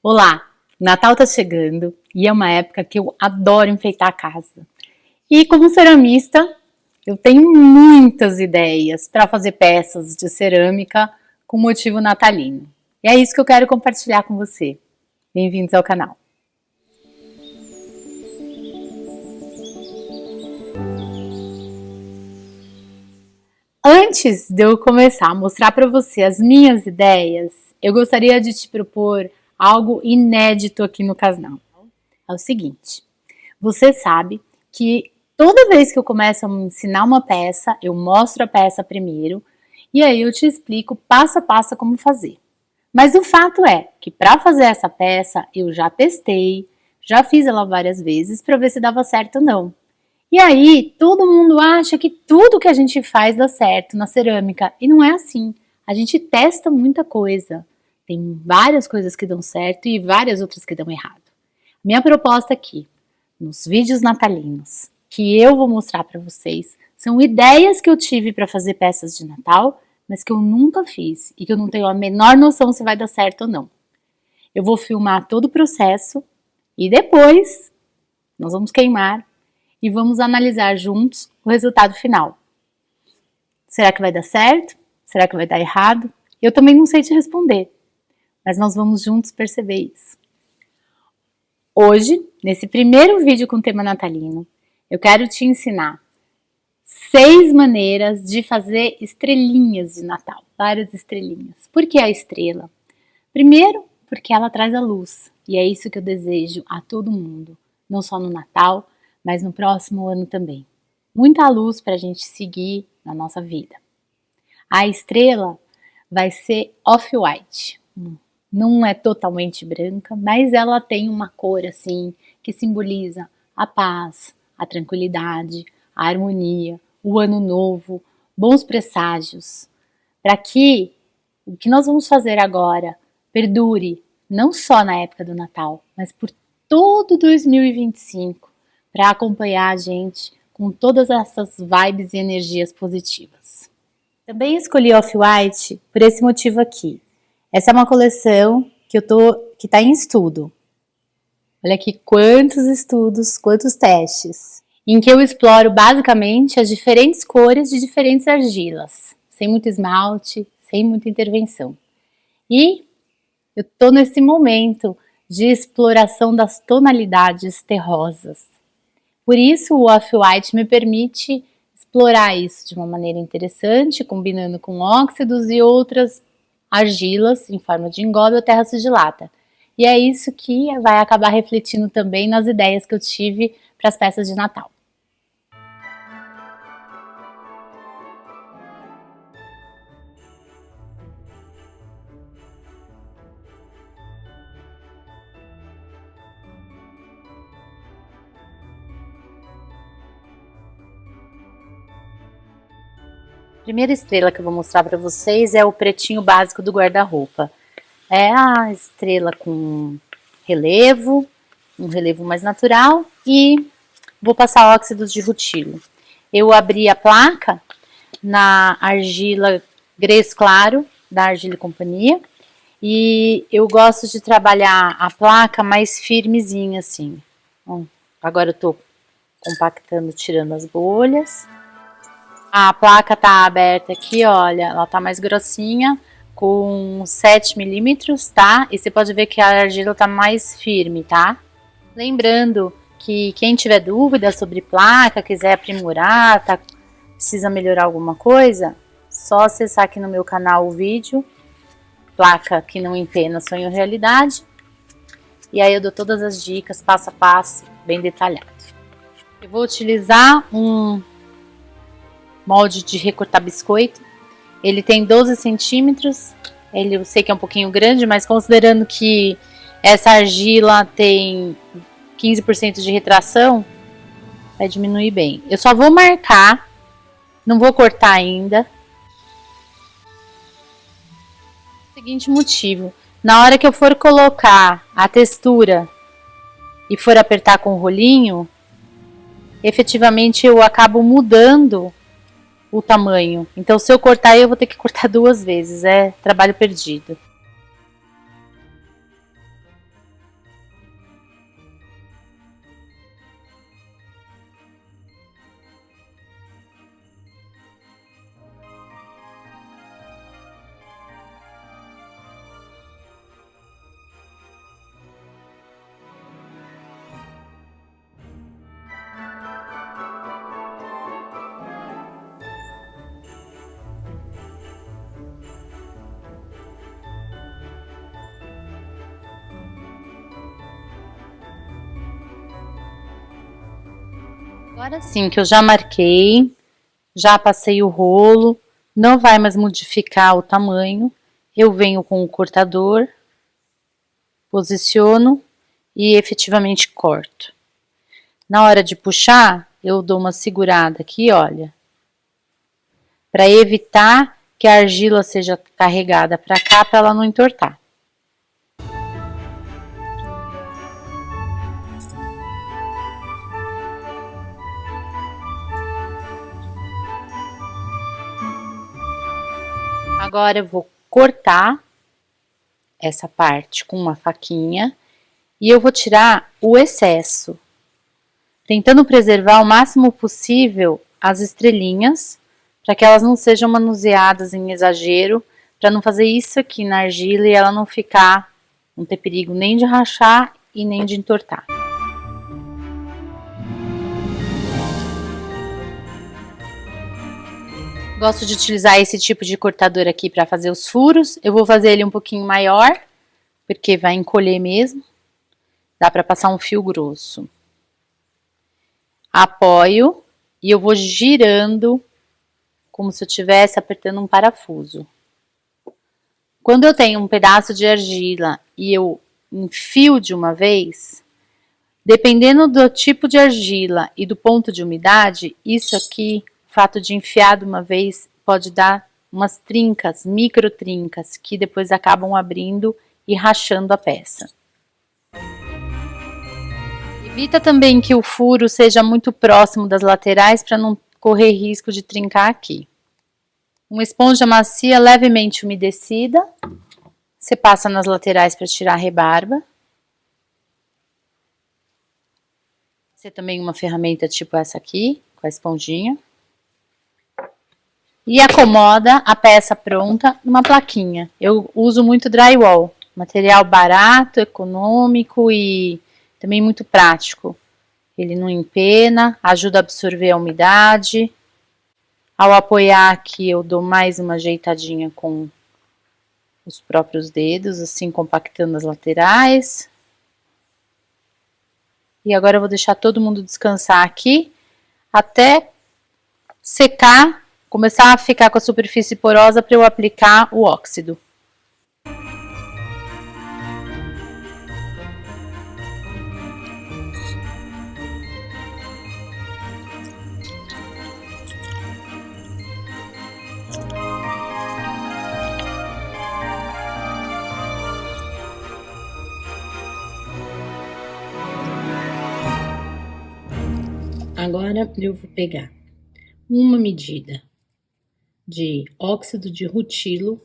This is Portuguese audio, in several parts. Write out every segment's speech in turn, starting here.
Olá! Natal tá chegando e é uma época que eu adoro enfeitar a casa. E como ceramista, eu tenho muitas ideias para fazer peças de cerâmica com motivo natalino. E é isso que eu quero compartilhar com você. Bem-vindos ao canal. Antes de eu começar a mostrar para você as minhas ideias, eu gostaria de te propor algo inédito aqui no canal. É o seguinte, você sabe que toda vez que eu começo a ensinar uma peça, eu mostro a peça primeiro e aí eu te explico passo a passo como fazer. Mas o fato é que para fazer essa peça eu já testei, já fiz ela várias vezes para ver se dava certo ou não. E aí todo mundo acha que tudo que a gente faz dá certo na cerâmica e não é assim. A gente testa muita coisa. Tem várias coisas que dão certo e várias outras que dão errado. Minha proposta aqui, nos vídeos natalinos, que eu vou mostrar para vocês, são ideias que eu tive para fazer peças de Natal, mas que eu nunca fiz e que eu não tenho a menor noção se vai dar certo ou não. Eu vou filmar todo o processo e depois nós vamos queimar e vamos analisar juntos o resultado final. Será que vai dar certo? Será que vai dar errado? Eu também não sei te responder, mas nós vamos juntos perceber isso. Hoje, nesse primeiro vídeo com tema natalino, eu quero te ensinar 6 maneiras de fazer estrelinhas de Natal, várias estrelinhas. Por que a estrela? Primeiro, porque ela traz a luz, e é isso que eu desejo a todo mundo, não só no Natal, mas no próximo ano também. Muita luz para a gente seguir na nossa vida. A estrela vai ser off-white. Não é totalmente branca, mas ela tem uma cor assim que simboliza a paz, a tranquilidade, a harmonia, o ano novo, bons presságios. Para que o que nós vamos fazer agora perdure não só na época do Natal, mas por todo 2025, para acompanhar a gente com todas essas vibes e energias positivas. Também escolhi Off-White por esse motivo aqui. Essa é uma coleção que está em estudo. Olha aqui quantos estudos, quantos testes, em que eu exploro basicamente as diferentes cores de diferentes argilas, sem muito esmalte, sem muita intervenção. E eu estou nesse momento de exploração das tonalidades terrosas. Por isso o Off-White me permite explorar isso de uma maneira interessante, combinando com óxidos e outras argilas em forma de engobe ou terra sigilada. E é isso que vai acabar refletindo também nas ideias que eu tive para as peças de Natal. A primeira estrela que eu vou mostrar para vocês é o pretinho básico do guarda-roupa. É a estrela com relevo, um relevo mais natural, e vou passar óxidos de rutilo. Eu abri a placa na argila Grés Claro, da Argila e Companhia, e eu gosto de trabalhar a placa mais firmezinha assim. Bom, agora eu tô compactando, tirando as bolhas. A placa tá aberta aqui, olha, ela tá mais grossinha, com 7 milímetros, tá? E você pode ver que a argila tá mais firme, tá? Lembrando que quem tiver dúvida sobre placa, quiser aprimorar, precisa melhorar alguma coisa, só acessar aqui no meu canal o vídeo, placa que não empena, sonho realidade, e aí eu dou todas as dicas, passo a passo, bem detalhado. Eu vou utilizar um molde de recortar biscoito. Ele tem 12 centímetros, eu sei que é um pouquinho grande, mas considerando que essa argila tem 15% de retração, vai diminuir bem. Eu só vou marcar, não vou cortar ainda. Seguinte motivo, na hora que eu for colocar a textura e for apertar com o rolinho, efetivamente eu acabo mudando o tamanho. Então se eu cortar eu vou ter que cortar 2 vezes, é trabalho perdido. Agora sim que eu já marquei, já passei o rolo, não vai mais modificar o tamanho. Eu venho com o cortador, posiciono e efetivamente corto. Na hora de puxar, eu dou uma segurada aqui, olha, para evitar que a argila seja carregada para cá, para ela não entortar. Agora eu vou cortar essa parte com uma faquinha e eu vou tirar o excesso, tentando preservar o máximo possível as estrelinhas, para que elas não sejam manuseadas em exagero, para não fazer isso aqui na argila e ela não ter perigo nem de rachar e nem de entortar. Gosto de utilizar esse tipo de cortador aqui para fazer os furos. Eu vou fazer ele um pouquinho maior, porque vai encolher mesmo. Dá para passar um fio grosso. Apoio e eu vou girando como se eu estivesse apertando um parafuso. Quando eu tenho um pedaço de argila e eu enfio de uma vez, dependendo do tipo de argila e do ponto de umidade, isso aqui, o fato de enfiar de uma vez, pode dar umas trincas, micro trincas, que depois acabam abrindo e rachando a peça. Evita também que o furo seja muito próximo das laterais para não correr risco de trincar aqui. Uma esponja macia levemente umedecida, você passa nas laterais para tirar a rebarba. Você também uma ferramenta tipo essa aqui, com a esponjinha. E acomoda a peça pronta numa plaquinha. Eu uso muito drywall, material barato, econômico e também muito prático. Ele não empena, ajuda a absorver a umidade. Ao apoiar aqui, eu dou mais uma ajeitadinha com os próprios dedos, assim, compactando as laterais. E agora eu vou deixar todo mundo descansar aqui, até secar, começar a ficar com a superfície porosa para eu aplicar o óxido. Agora eu vou pegar uma medida de óxido de rutilo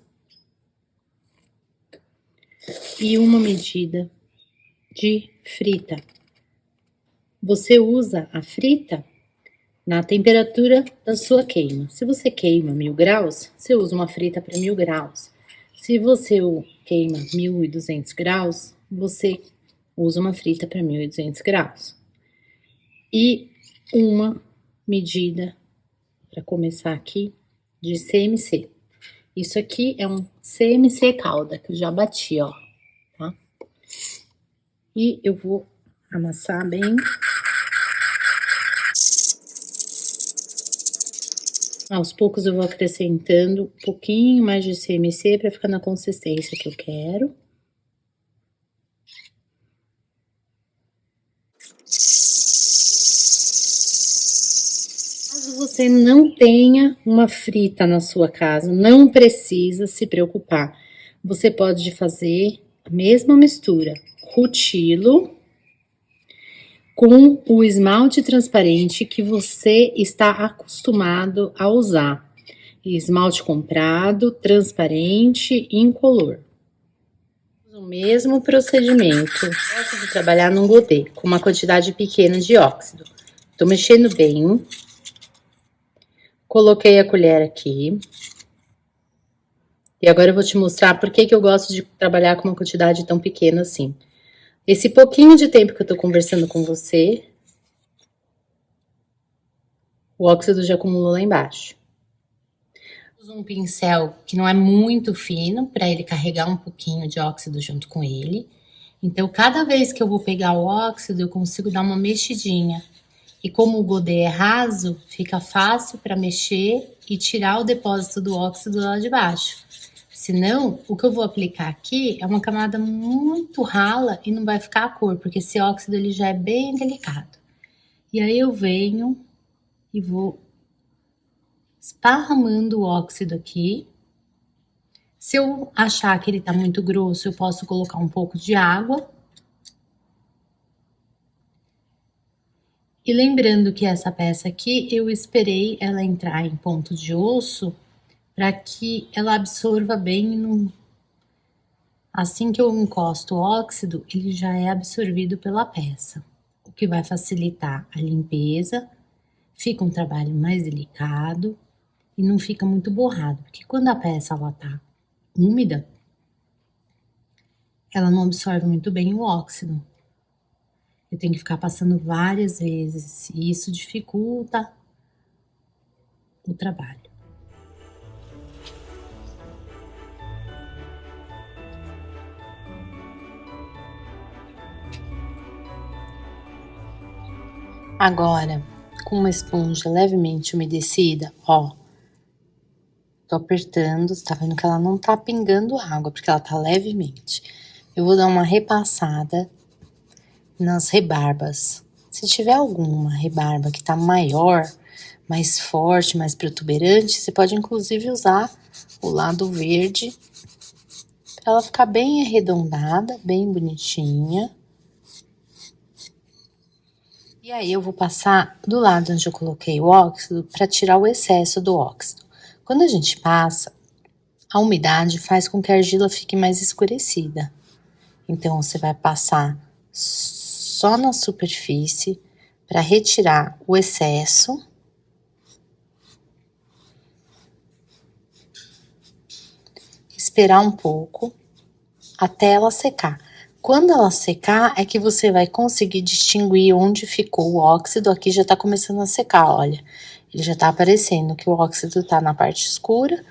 e uma medida de frita. Você usa a frita na temperatura da sua queima. Se você queima 1000 graus, você usa uma frita para 1000 graus. Se você queima 1200 graus, você usa uma frita para 1200 graus. E uma medida, para começar aqui, de CMC. Isso aqui é um CMC calda, que eu já bati, ó, tá? E eu vou amassar bem. Aos poucos eu vou acrescentando um pouquinho mais de CMC para ficar na consistência que eu quero. Caso você não tenha uma frita na sua casa, não precisa se preocupar. Você pode fazer a mesma mistura, rutilo com o esmalte transparente que você está acostumado a usar. Esmalte comprado, transparente, incolor. O mesmo procedimento. Gosto de trabalhar num godê com uma quantidade pequena de óxido. Tô mexendo bem. Coloquei a colher aqui. E agora eu vou te mostrar por que eu gosto de trabalhar com uma quantidade tão pequena assim. Esse pouquinho de tempo que eu tô conversando com você, o óxido já acumulou lá embaixo. Uso um pincel que não é muito fino, para ele carregar um pouquinho de óxido junto com ele. Então, cada vez que eu vou pegar o óxido, eu consigo dar uma mexidinha. E como o godê é raso, fica fácil para mexer e tirar o depósito do óxido lá de baixo. Senão, o que eu vou aplicar aqui é uma camada muito rala e não vai ficar a cor, porque esse óxido ele já é bem delicado. E aí eu venho e vou esparramando o óxido aqui. Se eu achar que ele tá muito grosso, eu posso colocar um pouco de água. E lembrando que essa peça aqui, eu esperei ela entrar em ponto de osso para que ela absorva bem. Assim que eu encosto o óxido, ele já é absorvido pela peça, o que vai facilitar a limpeza, fica um trabalho mais delicado e não fica muito borrado, porque quando a peça ela tá úmida, ela não absorve muito bem o óxido. Eu tenho que ficar passando várias vezes e isso dificulta o trabalho. Agora, com uma esponja levemente umedecida, ó, tô apertando, você tá vendo que ela não tá pingando água, porque ela tá levemente. Eu vou dar uma repassada nas rebarbas. Se tiver alguma rebarba que tá maior, mais forte, mais protuberante, você pode inclusive usar o lado verde para ela ficar bem arredondada, bem bonitinha. E aí eu vou passar do lado onde eu coloquei o óxido para tirar o excesso do óxido. Quando a gente passa, a umidade faz com que a argila fique mais escurecida. Então você vai passar só na superfície para retirar o excesso. Esperar um pouco até ela secar. Quando ela secar, é que você vai conseguir distinguir onde ficou o óxido. Aqui já tá começando a secar, olha. Ele já tá aparecendo que o óxido tá na parte escura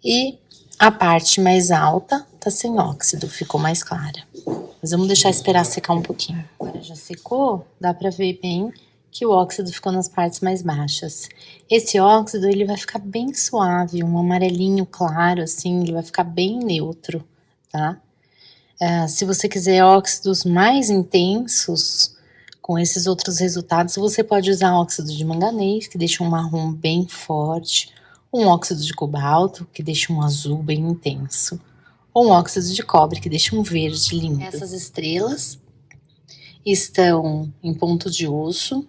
e a parte mais alta tá sem óxido, ficou mais clara. Mas vamos deixar esperar secar um pouquinho. Agora já secou, dá pra ver bem que o óxido ficou nas partes mais baixas. Esse óxido, ele vai ficar bem suave, um amarelinho claro, assim, ele vai ficar bem neutro, tá? Se você quiser óxidos mais intensos, com esses outros resultados, você pode usar óxido de manganês, que deixa um marrom bem forte, um óxido de cobalto, que deixa um azul bem intenso, ou um óxido de cobre, que deixa um verde lindo. Essas estrelas estão em ponto de osso,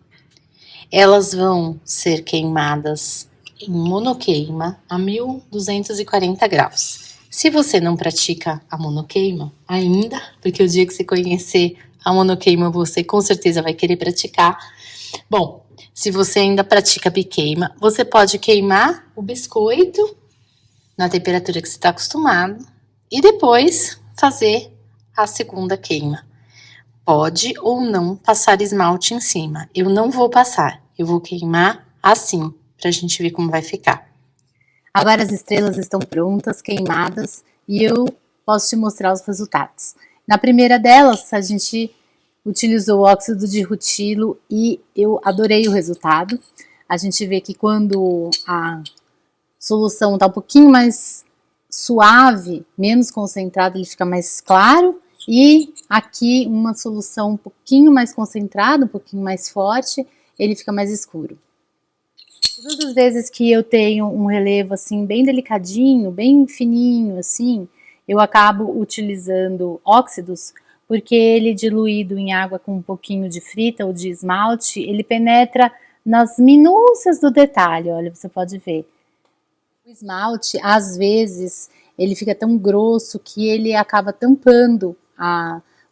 elas vão ser queimadas em monoqueima a 1240 graus. Se você não pratica a monoqueima ainda, porque o dia que você conhecer a monoqueima, você com certeza vai querer praticar. Bom, se você ainda pratica biqueima, você pode queimar o biscoito na temperatura que você está acostumado e depois fazer a segunda queima. Pode ou não passar esmalte em cima. Eu não vou passar, eu vou queimar assim, pra gente ver como vai ficar. Agora as estrelas estão prontas, queimadas, e eu posso te mostrar os resultados. Na primeira delas, a gente utilizou o óxido de rutilo e eu adorei o resultado. A gente vê que quando a solução está um pouquinho mais suave, menos concentrada, ele fica mais claro. E aqui uma solução um pouquinho mais concentrada, um pouquinho mais forte, ele fica mais escuro. Todas as vezes que eu tenho um relevo assim bem delicadinho, bem fininho assim, eu acabo utilizando óxidos, porque ele diluído em água com um pouquinho de frita ou de esmalte, ele penetra nas minúcias do detalhe, olha, você pode ver. O esmalte, às vezes, ele fica tão grosso que ele acaba tampando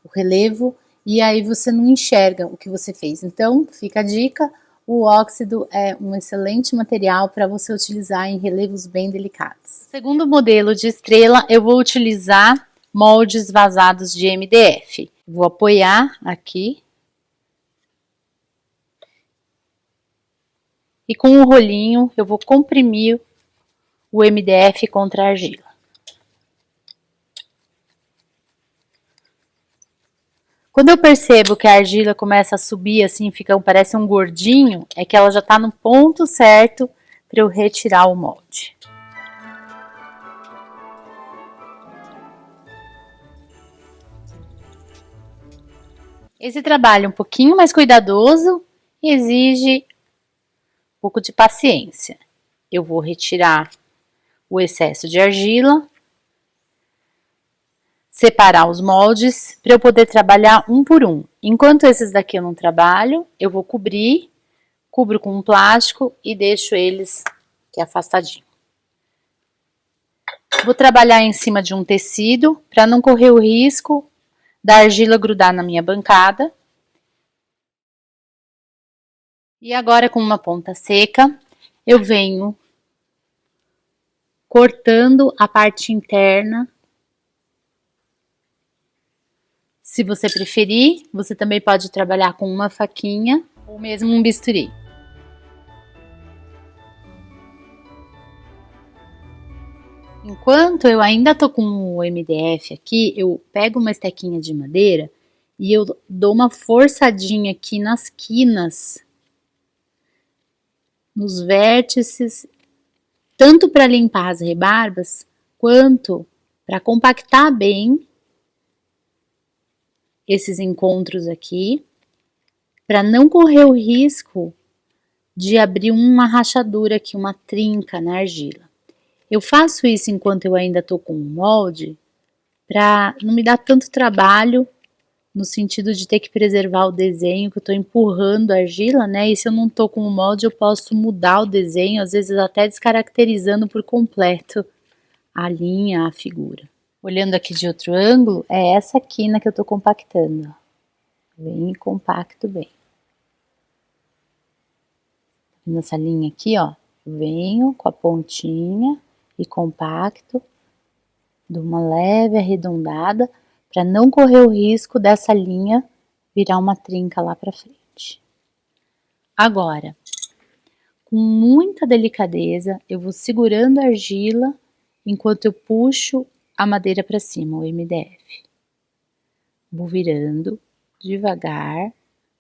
o relevo e aí você não enxerga o que você fez. Então, fica a dica, o óxido é um excelente material para você utilizar em relevos bem delicados. Segundo modelo de estrela, eu vou utilizar moldes vazados de MDF. Vou apoiar aqui. E com o rolinho eu vou comprimir o MDF contra a argila. Quando eu percebo que a argila começa a subir assim, parece um gordinho, é que ela já está no ponto certo para eu retirar o molde. Esse trabalho é um pouquinho mais cuidadoso e exige um pouco de paciência. Eu vou retirar o excesso de argila, separar os moldes para eu poder trabalhar um por um. Enquanto esses daqui eu não trabalho, eu vou cubro com um plástico e deixo eles aqui afastadinho. Vou trabalhar em cima de um tecido para não correr o risco da argila grudar na minha bancada. E agora, com uma ponta seca, eu venho cortando a parte interna. Se você preferir, você também pode trabalhar com uma faquinha ou mesmo um bisturi. Enquanto eu ainda tô com o MDF aqui, eu pego uma estequinha de madeira e eu dou uma forçadinha aqui nas quinas, nos vértices, tanto para limpar as rebarbas, quanto para compactar bem esses encontros aqui, para não correr o risco de abrir uma rachadura aqui, uma trinca na argila. Eu faço isso enquanto eu ainda tô com o molde, para não me dar tanto trabalho, no sentido de ter que preservar o desenho, que eu tô empurrando a argila, né? E se eu não tô com o molde, eu posso mudar o desenho, às vezes até descaracterizando por completo a linha, a figura. Olhando aqui de outro ângulo, é essa quina que eu tô compactando. Bem compacto, bem. Nessa linha aqui, ó, venho com a pontinha e compacto, dou uma leve arredondada para não correr o risco dessa linha virar uma trinca lá para frente. Agora, com muita delicadeza, eu vou segurando a argila enquanto eu puxo a madeira para cima, o MDF. Vou virando devagar,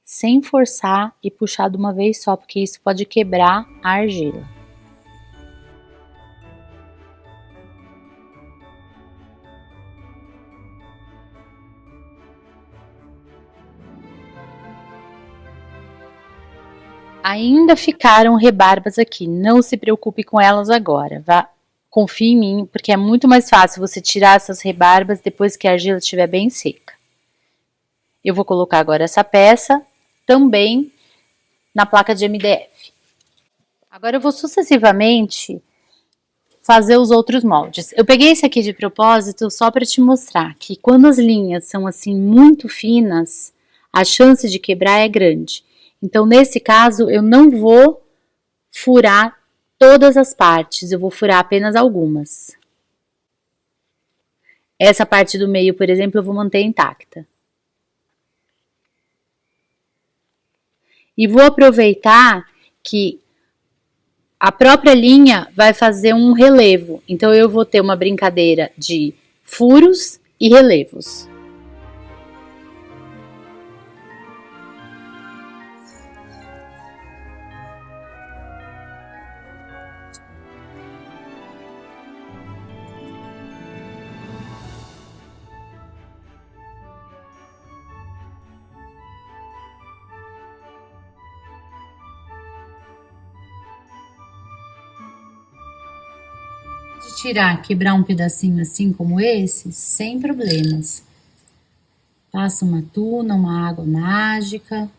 sem forçar e puxar de uma vez só, porque isso pode quebrar a argila. Ainda ficaram rebarbas aqui, não se preocupe com elas agora, confie em mim, porque é muito mais fácil você tirar essas rebarbas depois que a argila estiver bem seca. Eu vou colocar agora essa peça também na placa de MDF. Agora eu vou sucessivamente fazer os outros moldes. Eu peguei esse aqui de propósito só para te mostrar que quando as linhas são assim muito finas, a chance de quebrar é grande. Então, nesse caso, eu não vou furar todas as partes, eu vou furar apenas algumas. Essa parte do meio, por exemplo, eu vou manter intacta. E vou aproveitar que a própria linha vai fazer um relevo. Então, eu vou ter uma brincadeira de furos e relevos. De tirar, quebrar um pedacinho assim como esse, sem problemas. Passa uma tuna, uma água mágica.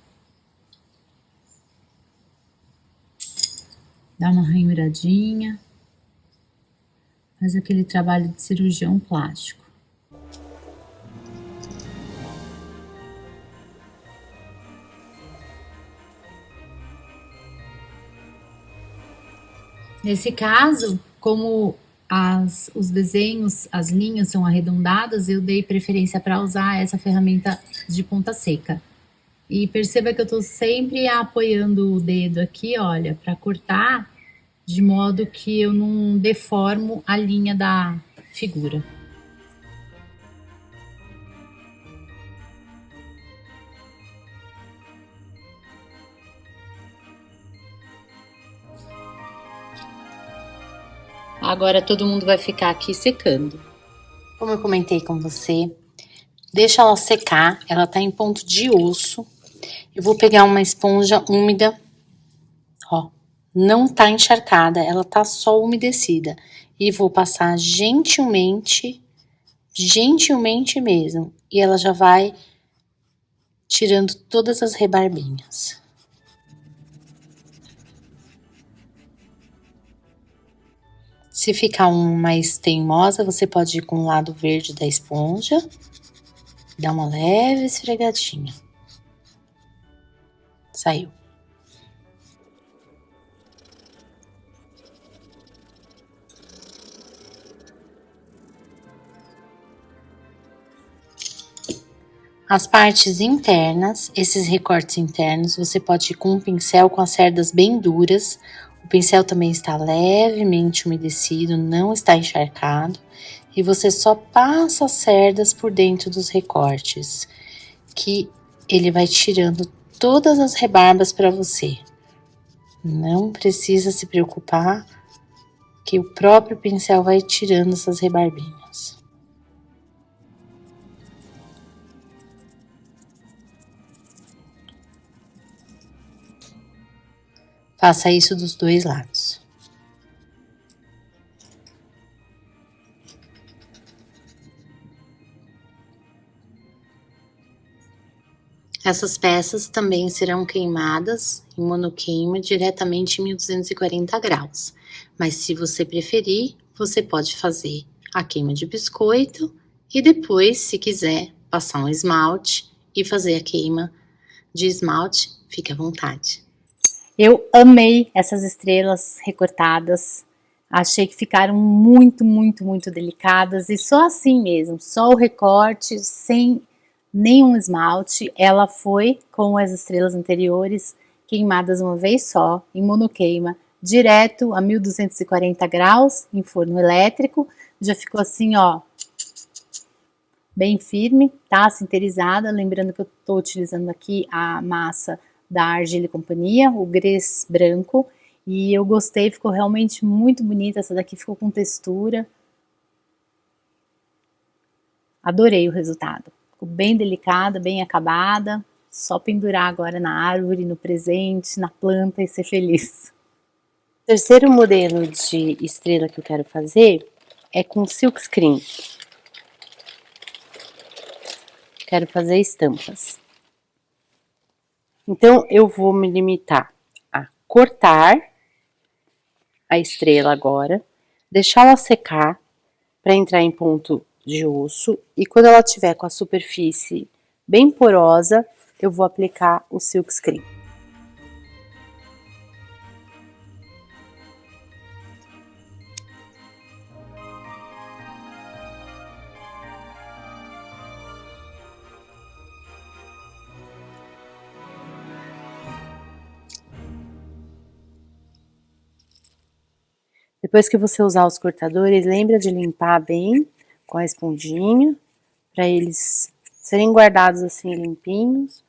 Dá uma ranhuradinha. Faz aquele trabalho de cirurgião plástico. Nesse caso, como os desenhos, as linhas são arredondadas, eu dei preferência para usar essa ferramenta de ponta seca. E perceba que eu estou sempre apoiando o dedo aqui, olha, para cortar, de modo que eu não deformo a linha da figura. Agora todo mundo vai ficar aqui secando. Como eu comentei com você, deixa ela secar, ela tá em ponto de osso. Eu vou pegar uma esponja úmida, ó, não tá encharcada, ela tá só umedecida. E vou passar gentilmente mesmo, e ela já vai tirando todas as rebarbinhas. Se ficar mais teimosa, você pode ir com o lado verde da esponja, dar uma leve esfregadinha. Saiu. As partes internas, esses recortes internos, você pode ir com um pincel com as cerdas bem duras. O pincel também está levemente umedecido, não está encharcado. E você só passa as cerdas por dentro dos recortes, que ele vai tirando todas as rebarbas para você. Não precisa se preocupar, que o próprio pincel vai tirando essas rebarbinhas. Faça isso dos dois lados. Essas peças também serão queimadas em monoqueima diretamente em 1240 graus. Mas se você preferir, você pode fazer a queima de biscoito e depois, se quiser, passar um esmalte e fazer a queima de esmalte, fique à vontade. Eu amei essas estrelas recortadas. Achei que ficaram muito, muito, muito delicadas e só assim mesmo, só o recorte, sem nenhum esmalte. Ela foi com as estrelas anteriores queimadas uma vez só, em monoqueima, direto a 1240 graus, em forno elétrico. Já ficou assim, ó, bem firme, tá? Sinterizada. Lembrando que eu tô utilizando aqui a massa da Argila e Companhia, o Grès branco, e eu gostei, ficou realmente muito bonita. Essa daqui ficou com textura. Adorei o resultado. Ficou bem delicada, bem acabada. Só pendurar agora na árvore, no presente, na planta e ser feliz. O terceiro modelo de estrela que eu quero fazer é com silkscreen. Quero fazer estampas. Então, eu vou me limitar a cortar a estrela agora, deixá-la secar para entrar em ponto de osso, e quando ela tiver com a superfície bem porosa, eu vou aplicar o silkscreen. Depois que você usar os cortadores, lembra de limpar bem com a esponjinha, para eles serem guardados assim limpinhos.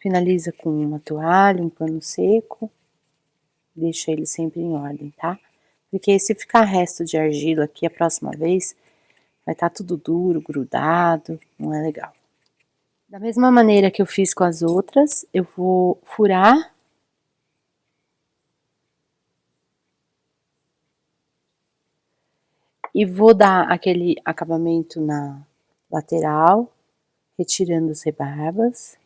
Finaliza com uma toalha, um pano seco, deixa ele sempre em ordem, tá? Porque se ficar resto de argila aqui a próxima vez, vai estar tudo duro, grudado, não é legal. Da mesma maneira que eu fiz com as outras, eu vou furar e vou dar aquele acabamento na lateral, retirando as rebarbas.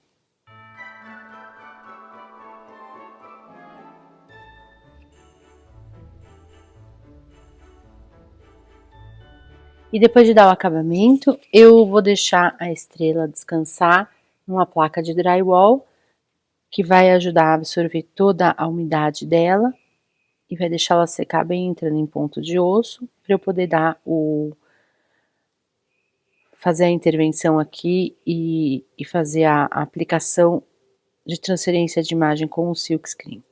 E depois de dar o acabamento, eu vou deixar a estrela descansar numa placa de drywall, que vai ajudar a absorver toda a umidade dela e vai deixar ela secar bem entrando em ponto de osso, para eu poder dar fazer a intervenção aqui e fazer a aplicação de transferência de imagem com o silkscreen.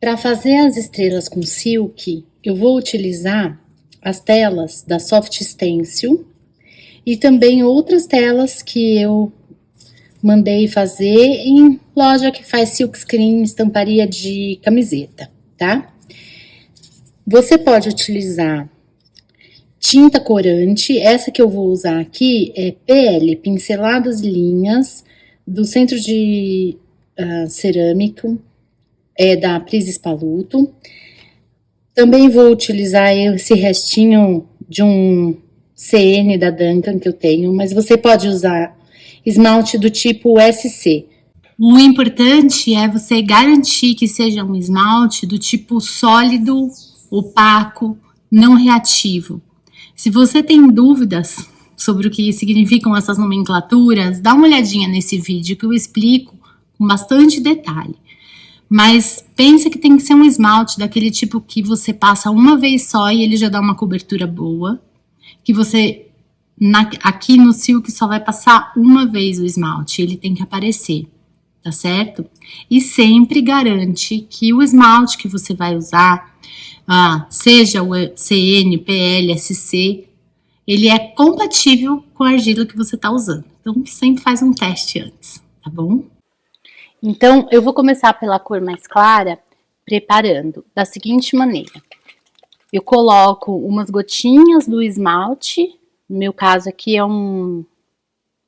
Para fazer as estrelas com silk, eu vou utilizar as telas da Soft Stencil e também outras telas que eu mandei fazer em loja que faz silkscreen, estamparia de camiseta, tá? Você pode utilizar tinta corante, essa que eu vou usar aqui é PL, Pinceladas Linhas, do Centro de Cerâmico, da Pris Paluto. Também vou utilizar esse restinho de um CN da Duncan que eu tenho, mas você pode usar esmalte do tipo SC. O importante é você garantir que seja um esmalte do tipo sólido, opaco, não reativo. Se você tem dúvidas sobre o que significam essas nomenclaturas, dá uma olhadinha nesse vídeo que eu explico com bastante detalhe. Mas pensa que tem que ser um esmalte daquele tipo que você passa uma vez só e ele já dá uma cobertura boa, que você aqui no Silk só vai passar uma vez o esmalte, ele tem que aparecer, tá certo? E sempre garante que o esmalte que você vai usar, seja o CN, PL, SC, ele é compatível com a argila que você tá usando. Então sempre faz um teste antes, tá bom? Então, eu vou começar pela cor mais clara, preparando da seguinte maneira. Eu coloco umas gotinhas do esmalte, no meu caso aqui é um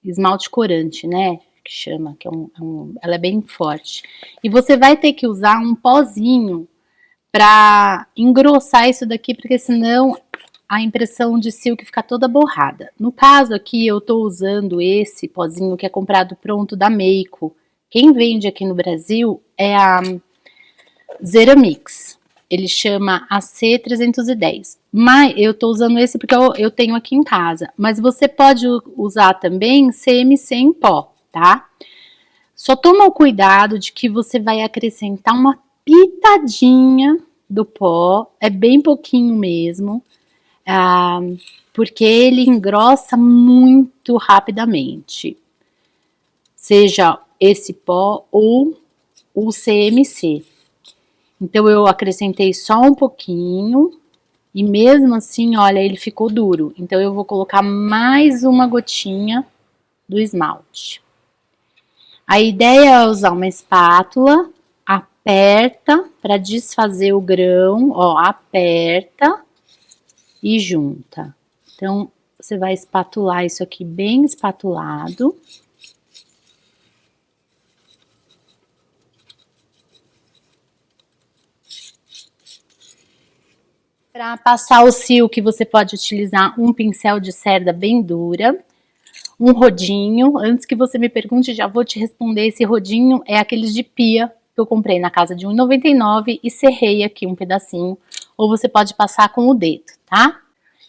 esmalte corante, né, que chama, que ela é bem forte. E você vai ter que usar um pozinho para engrossar isso daqui, porque senão a impressão de silk fica toda borrada. No caso aqui, eu tô usando esse pozinho que é comprado pronto da Meiko. Quem vende aqui no Brasil é a Zeramix. Ele chama AC310. Mas eu tô usando esse porque eu tenho aqui em casa. Mas você pode usar também CMC em pó, tá? Só toma o cuidado de que você vai acrescentar uma pitadinha do pó. É bem pouquinho mesmo. Porque ele engrossa muito rapidamente. Seja esse pó ou o CMC. Então, eu acrescentei só um pouquinho e mesmo assim, olha, ele ficou duro. Então, eu vou colocar mais uma gotinha do esmalte. A ideia é usar uma espátula, aperta para desfazer o grão, ó, aperta e junta. Então, você vai espatular isso aqui bem espatulado. Para passar o silk, você pode utilizar um pincel de cerda bem dura, um rodinho. Antes que você me pergunte, já vou te responder. Esse rodinho é aqueles de pia que eu comprei na casa de R$1,99 e serrei aqui um pedacinho. Ou você pode passar com o dedo, tá?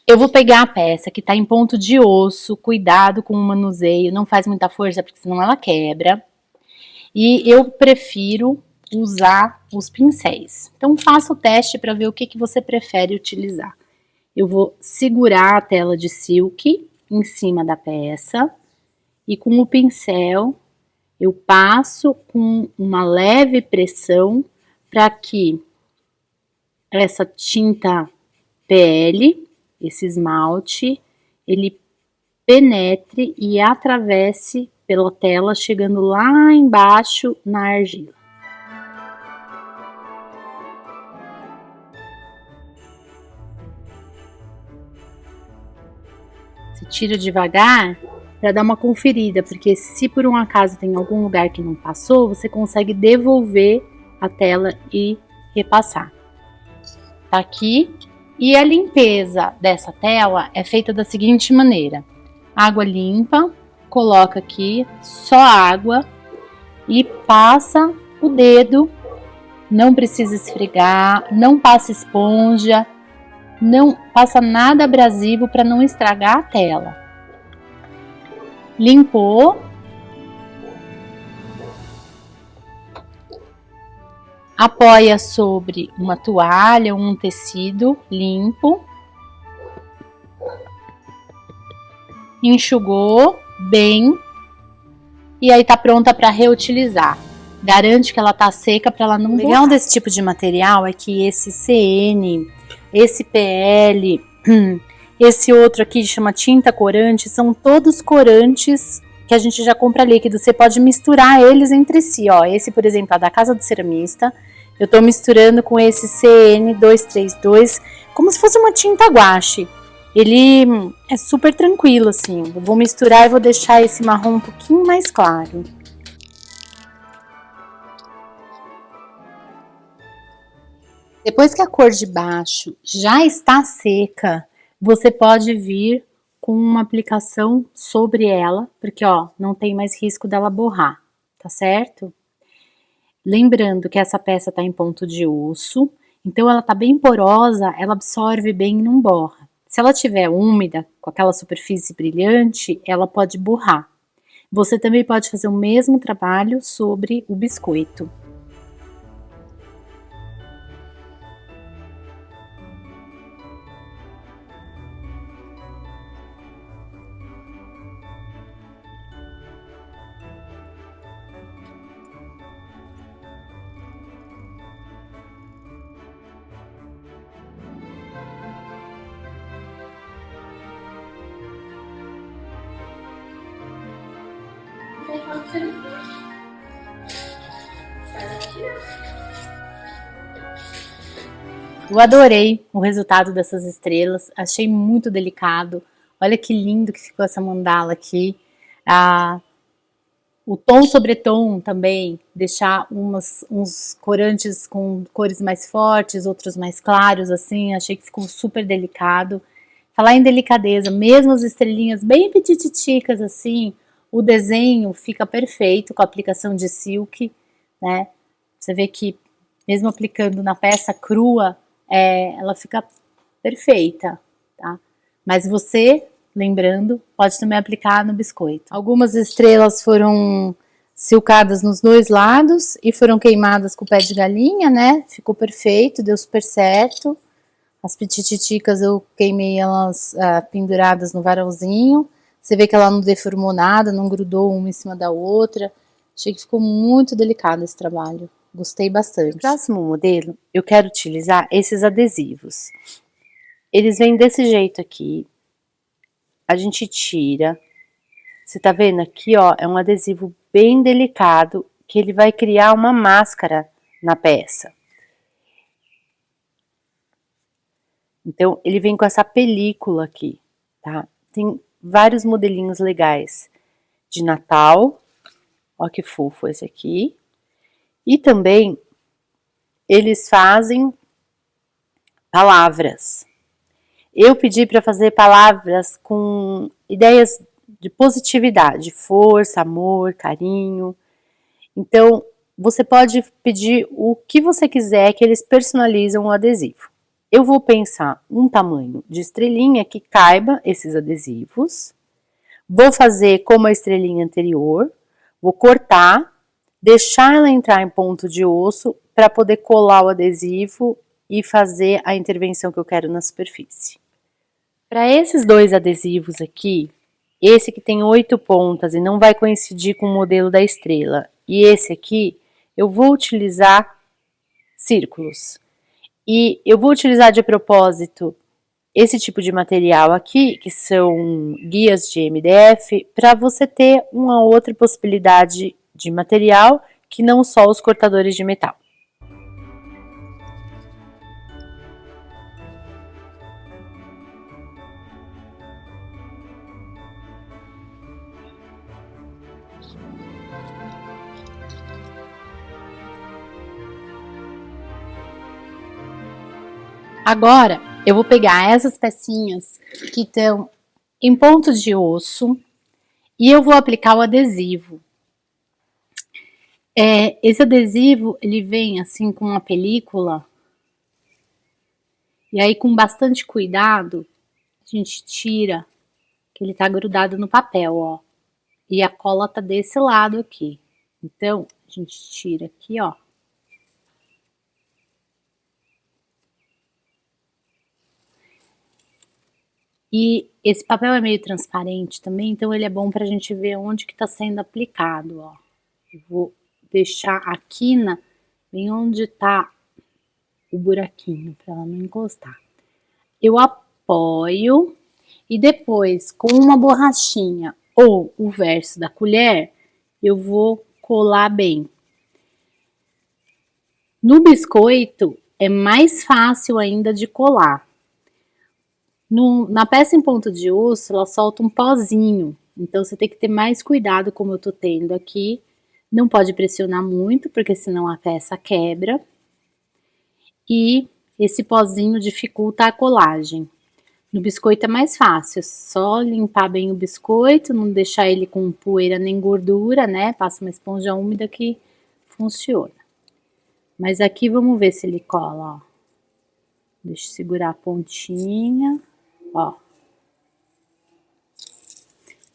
Eu vou pegar a peça que tá em ponto de osso, cuidado com o manuseio, não faz muita força porque senão ela quebra. E eu prefiro usar os pincéis. Então, faça o teste para ver o que você prefere utilizar. Eu vou segurar a tela de silk em cima da peça e com o pincel eu passo com uma leve pressão para que essa tinta PL, esse esmalte, ele penetre e atravesse pela tela, chegando lá embaixo na argila. Você tira devagar para dar uma conferida, porque se por um acaso tem algum lugar que não passou, você consegue devolver a tela e repassar. Tá aqui. E a limpeza dessa tela é feita da seguinte maneira. Água limpa, coloca aqui só água e passa o dedo. Não precisa esfregar, não passa esponja, não passa nada abrasivo para não estragar a tela. Limpou. Apoia sobre uma toalha ou um tecido limpo. Enxugou bem. E aí tá pronta para reutilizar. Garante que ela tá seca para ela não borrar. O legal desse tipo de material é que esse CN, esse PL, esse outro aqui chama tinta corante, são todos corantes que a gente já compra líquido, você pode misturar eles entre si, ó. Esse, por exemplo, é da Casa do Ceramista. Eu tô misturando com esse CN232, como se fosse uma tinta guache. Ele é super tranquilo, assim. Eu vou misturar e vou deixar esse marrom um pouquinho mais claro. Depois que a cor de baixo já está seca, você pode vir com uma aplicação sobre ela, porque ó, não tem mais risco dela borrar, tá certo? Lembrando que essa peça tá em ponto de osso, então ela tá bem porosa, ela absorve bem e não borra. Se ela tiver úmida, com aquela superfície brilhante, ela pode borrar. Você também pode fazer o mesmo trabalho sobre o biscoito. Eu adorei o resultado dessas estrelas, achei muito delicado. Olha que lindo que ficou essa mandala aqui. O tom sobre tom também, deixar uns corantes com cores mais fortes, outros mais claros, assim, achei que ficou super delicado. Falar em delicadeza, mesmo as estrelinhas bem petititicas assim, o desenho fica perfeito com a aplicação de silk, né? Você vê que mesmo aplicando na peça crua, ela fica perfeita, tá? Mas você, lembrando, pode também aplicar no biscoito. Algumas estrelas foram silcadas nos dois lados e foram queimadas com o pé de galinha, né? Ficou perfeito, deu super certo. As pitititicas eu queimei elas penduradas no varãozinho. Você vê que ela não deformou nada, não grudou uma em cima da outra. Achei que ficou muito delicado esse trabalho. Gostei bastante. No próximo modelo, eu quero utilizar esses adesivos. Eles vêm desse jeito aqui. A gente tira. Você tá vendo aqui, ó, é um adesivo bem delicado que ele vai criar uma máscara na peça. Então, ele vem com essa película aqui, tá? Tem vários modelinhos legais de Natal. Ó que fofo esse aqui. E também, eles fazem palavras. Eu pedi para fazer palavras com ideias de positividade, força, amor, carinho. Então, você pode pedir o que você quiser que eles personalizam o adesivo. Eu vou pensar um tamanho de estrelinha que caiba esses adesivos. Vou fazer como a estrelinha anterior. Vou cortar, deixar ela entrar em ponto de osso para poder colar o adesivo e fazer a intervenção que eu quero na superfície. Para esses dois adesivos aqui, esse que tem 8 pontas e não vai coincidir com o modelo da estrela, e esse aqui, eu vou utilizar círculos. E eu vou utilizar de propósito esse tipo de material aqui, que são guias de MDF, para você ter uma outra possibilidade de material que não só os cortadores de metal. Agora, eu vou pegar essas pecinhas que estão em pontos de osso e eu vou aplicar o adesivo. Esse adesivo, ele vem assim com uma película e aí com bastante cuidado a gente tira, que ele tá grudado no papel, ó. E a cola tá desse lado aqui. Então, a gente tira aqui, ó. E esse papel é meio transparente também, então ele é bom pra gente ver onde que tá sendo aplicado, ó. Eu vou deixar a quina bem onde tá o buraquinho, pra ela não encostar. Eu apoio e depois, com uma borrachinha ou o verso da colher, eu vou colar bem. No biscoito é mais fácil ainda de colar. Na peça em ponto de osso, ela solta um pozinho, então você tem que ter mais cuidado, como eu tô tendo aqui. Não pode pressionar muito, porque senão a peça quebra. E esse pozinho dificulta a colagem. No biscoito é mais fácil, só limpar bem o biscoito, não deixar ele com poeira nem gordura, né? Passa uma esponja úmida que funciona. Mas aqui vamos ver se ele cola, ó. Deixa eu segurar a pontinha, ó.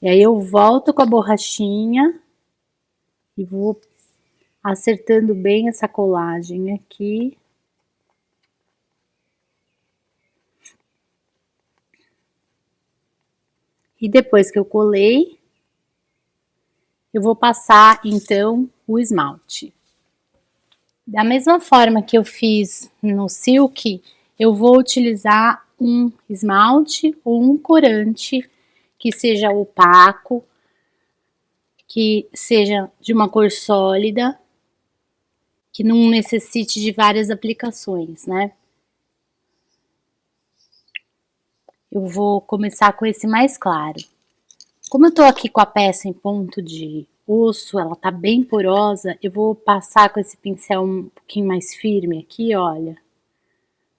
E aí eu volto com a borrachinha e vou acertando bem essa colagem aqui. E depois que eu colei, eu vou passar então o esmalte. Da mesma forma que eu fiz no silk, eu vou utilizar um esmalte ou um corante que seja opaco, que seja de uma cor sólida, que não necessite de várias aplicações, né? Eu vou começar com esse mais claro. Como eu tô aqui com a peça em ponto de osso, ela tá bem porosa, eu vou passar com esse pincel um pouquinho mais firme aqui, olha.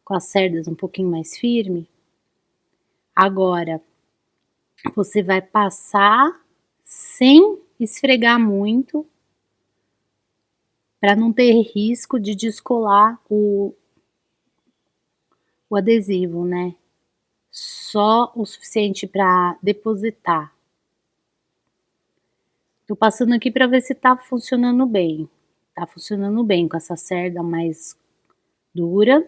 Com as cerdas um pouquinho mais firme. Agora, você vai passar sem esfregar muito, para não ter risco de descolar o adesivo, né? Só o suficiente para depositar. Tô passando aqui para ver se tá funcionando bem. Tá funcionando bem com essa cerda mais dura.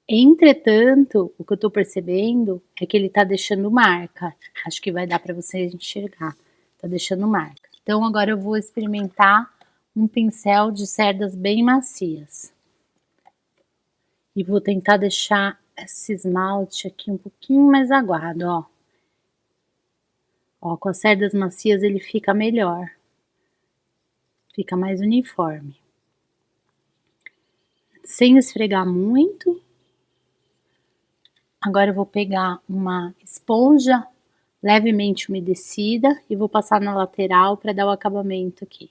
Entretanto, o que eu tô percebendo é que ele tá deixando marca. Acho que vai dar para você enxergar. Tá deixando marca. Então agora eu vou experimentar um pincel de cerdas bem macias. E vou tentar deixar esse esmalte aqui um pouquinho mais aguado, ó. Ó, com as cerdas macias ele fica melhor. Fica mais uniforme. Sem esfregar muito. Agora eu vou pegar uma esponja levemente umedecida e vou passar na lateral para dar o acabamento aqui.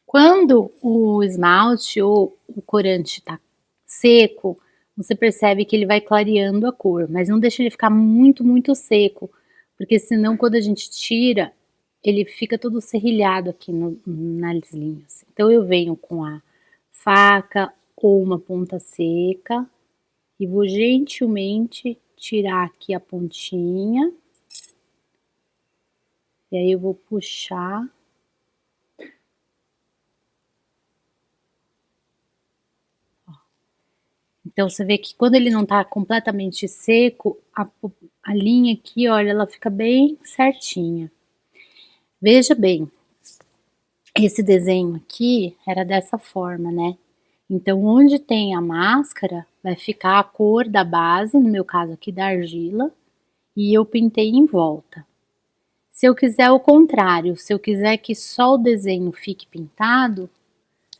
Quando o esmalte ou o corante tá seco, você percebe que ele vai clareando a cor, mas não deixa ele ficar muito, muito seco, porque senão quando a gente tira, ele fica todo serrilhado aqui nas linhas. Então eu venho com a faca ou uma ponta seca e vou gentilmente tirar aqui a pontinha. E aí eu vou puxar. Então você vê que quando ele não tá completamente seco, a linha aqui, olha, ela fica bem certinha. Veja bem, esse desenho aqui era dessa forma, né? Então, onde tem a máscara, vai ficar a cor da base, no meu caso aqui da argila, e eu pintei em volta. Se eu quiser o contrário, se eu quiser que só o desenho fique pintado,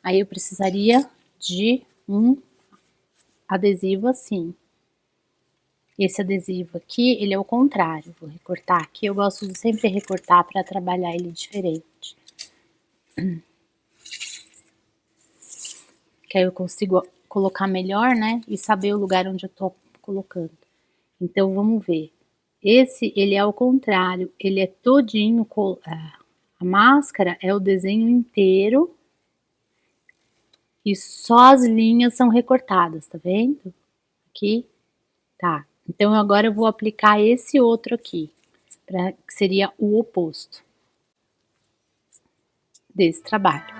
aí eu precisaria de um adesivo assim. Esse adesivo aqui, ele é o contrário. Vou recortar aqui, eu gosto de sempre recortar para trabalhar ele diferente. Que aí eu consigo colocar melhor, né? E saber o lugar onde eu tô colocando. Então, vamos ver. Esse, ele é ao contrário. Ele é todinho, a máscara é o desenho inteiro. E só as linhas são recortadas, tá vendo? Aqui, tá. Então, agora eu vou aplicar esse outro aqui, que seria o oposto desse trabalho.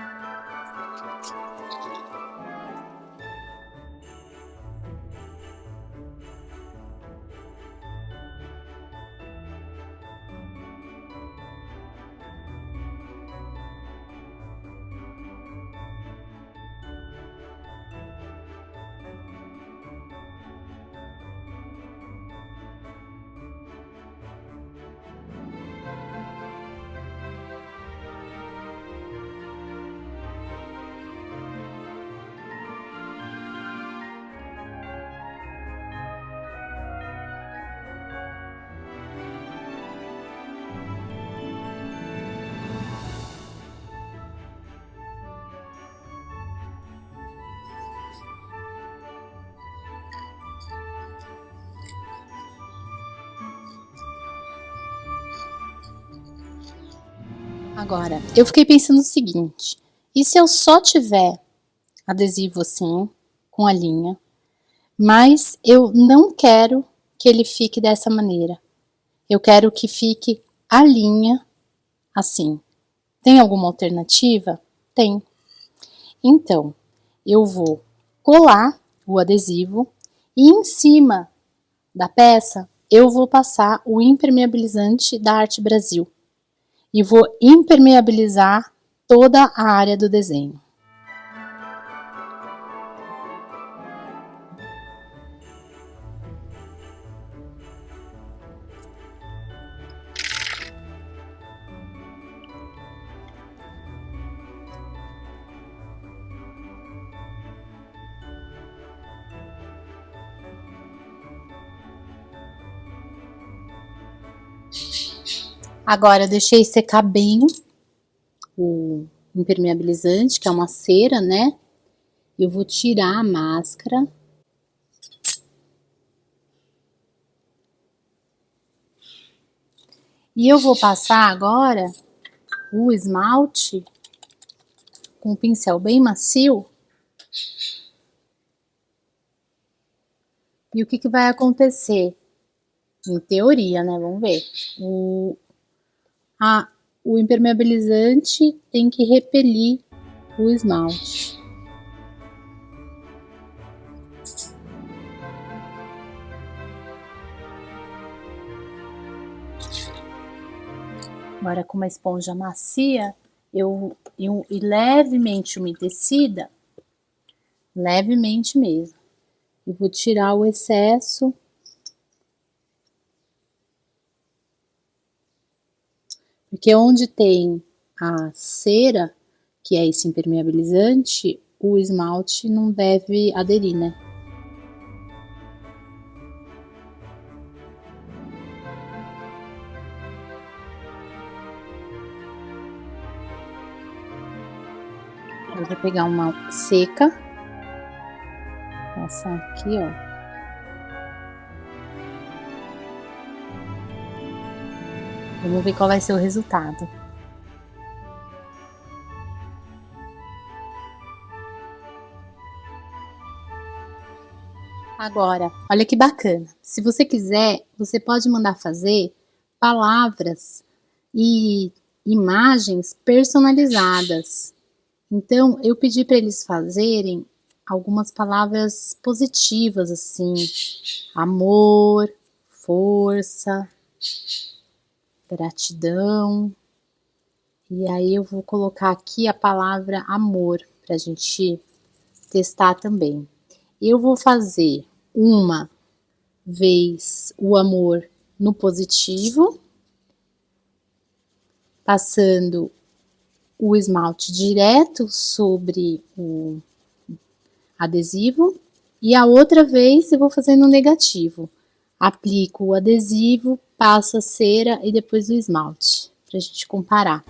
Agora, eu fiquei pensando o seguinte, e se eu só tiver adesivo assim, com a linha, mas eu não quero que ele fique dessa maneira. Eu quero que fique a linha assim. Tem alguma alternativa? Tem. Então, eu vou colar o adesivo e em cima da peça eu vou passar o impermeabilizante da Arte Brasil e vou impermeabilizar toda a área do desenho. Agora eu deixei secar bem o impermeabilizante, que é uma cera, né? Eu vou tirar a máscara. E eu vou passar agora o esmalte com um pincel bem macio. E o que vai acontecer? Em teoria, né? Vamos ver. O impermeabilizante tem que repelir o esmalte. Agora, com uma esponja macia e levemente umedecida, levemente mesmo, eu vou tirar o excesso. Porque onde tem a cera, que é esse impermeabilizante, o esmalte não deve aderir, né? Eu vou pegar uma seca, passar aqui, ó. Vamos ver qual vai ser o resultado. Agora, olha que bacana. Se você quiser, você pode mandar fazer palavras e imagens personalizadas. Então, eu pedi para eles fazerem algumas palavras positivas, assim, amor, força, gratidão. E aí eu vou colocar aqui a palavra amor para a gente testar também. Eu vou fazer uma vez o amor no positivo, passando o esmalte direto sobre o adesivo, e a outra vez eu vou fazer no negativo. Aplico o adesivo, passo a cera e depois o esmalte, pra gente comparar.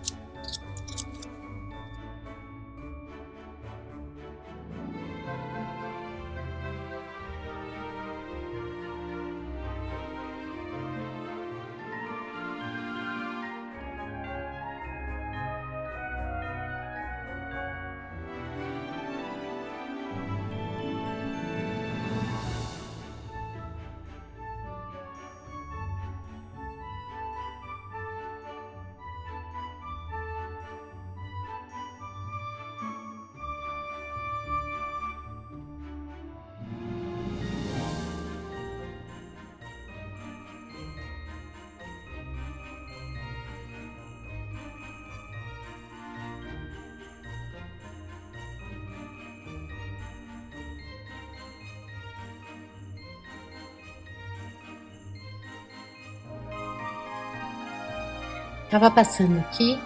Tava passando aqui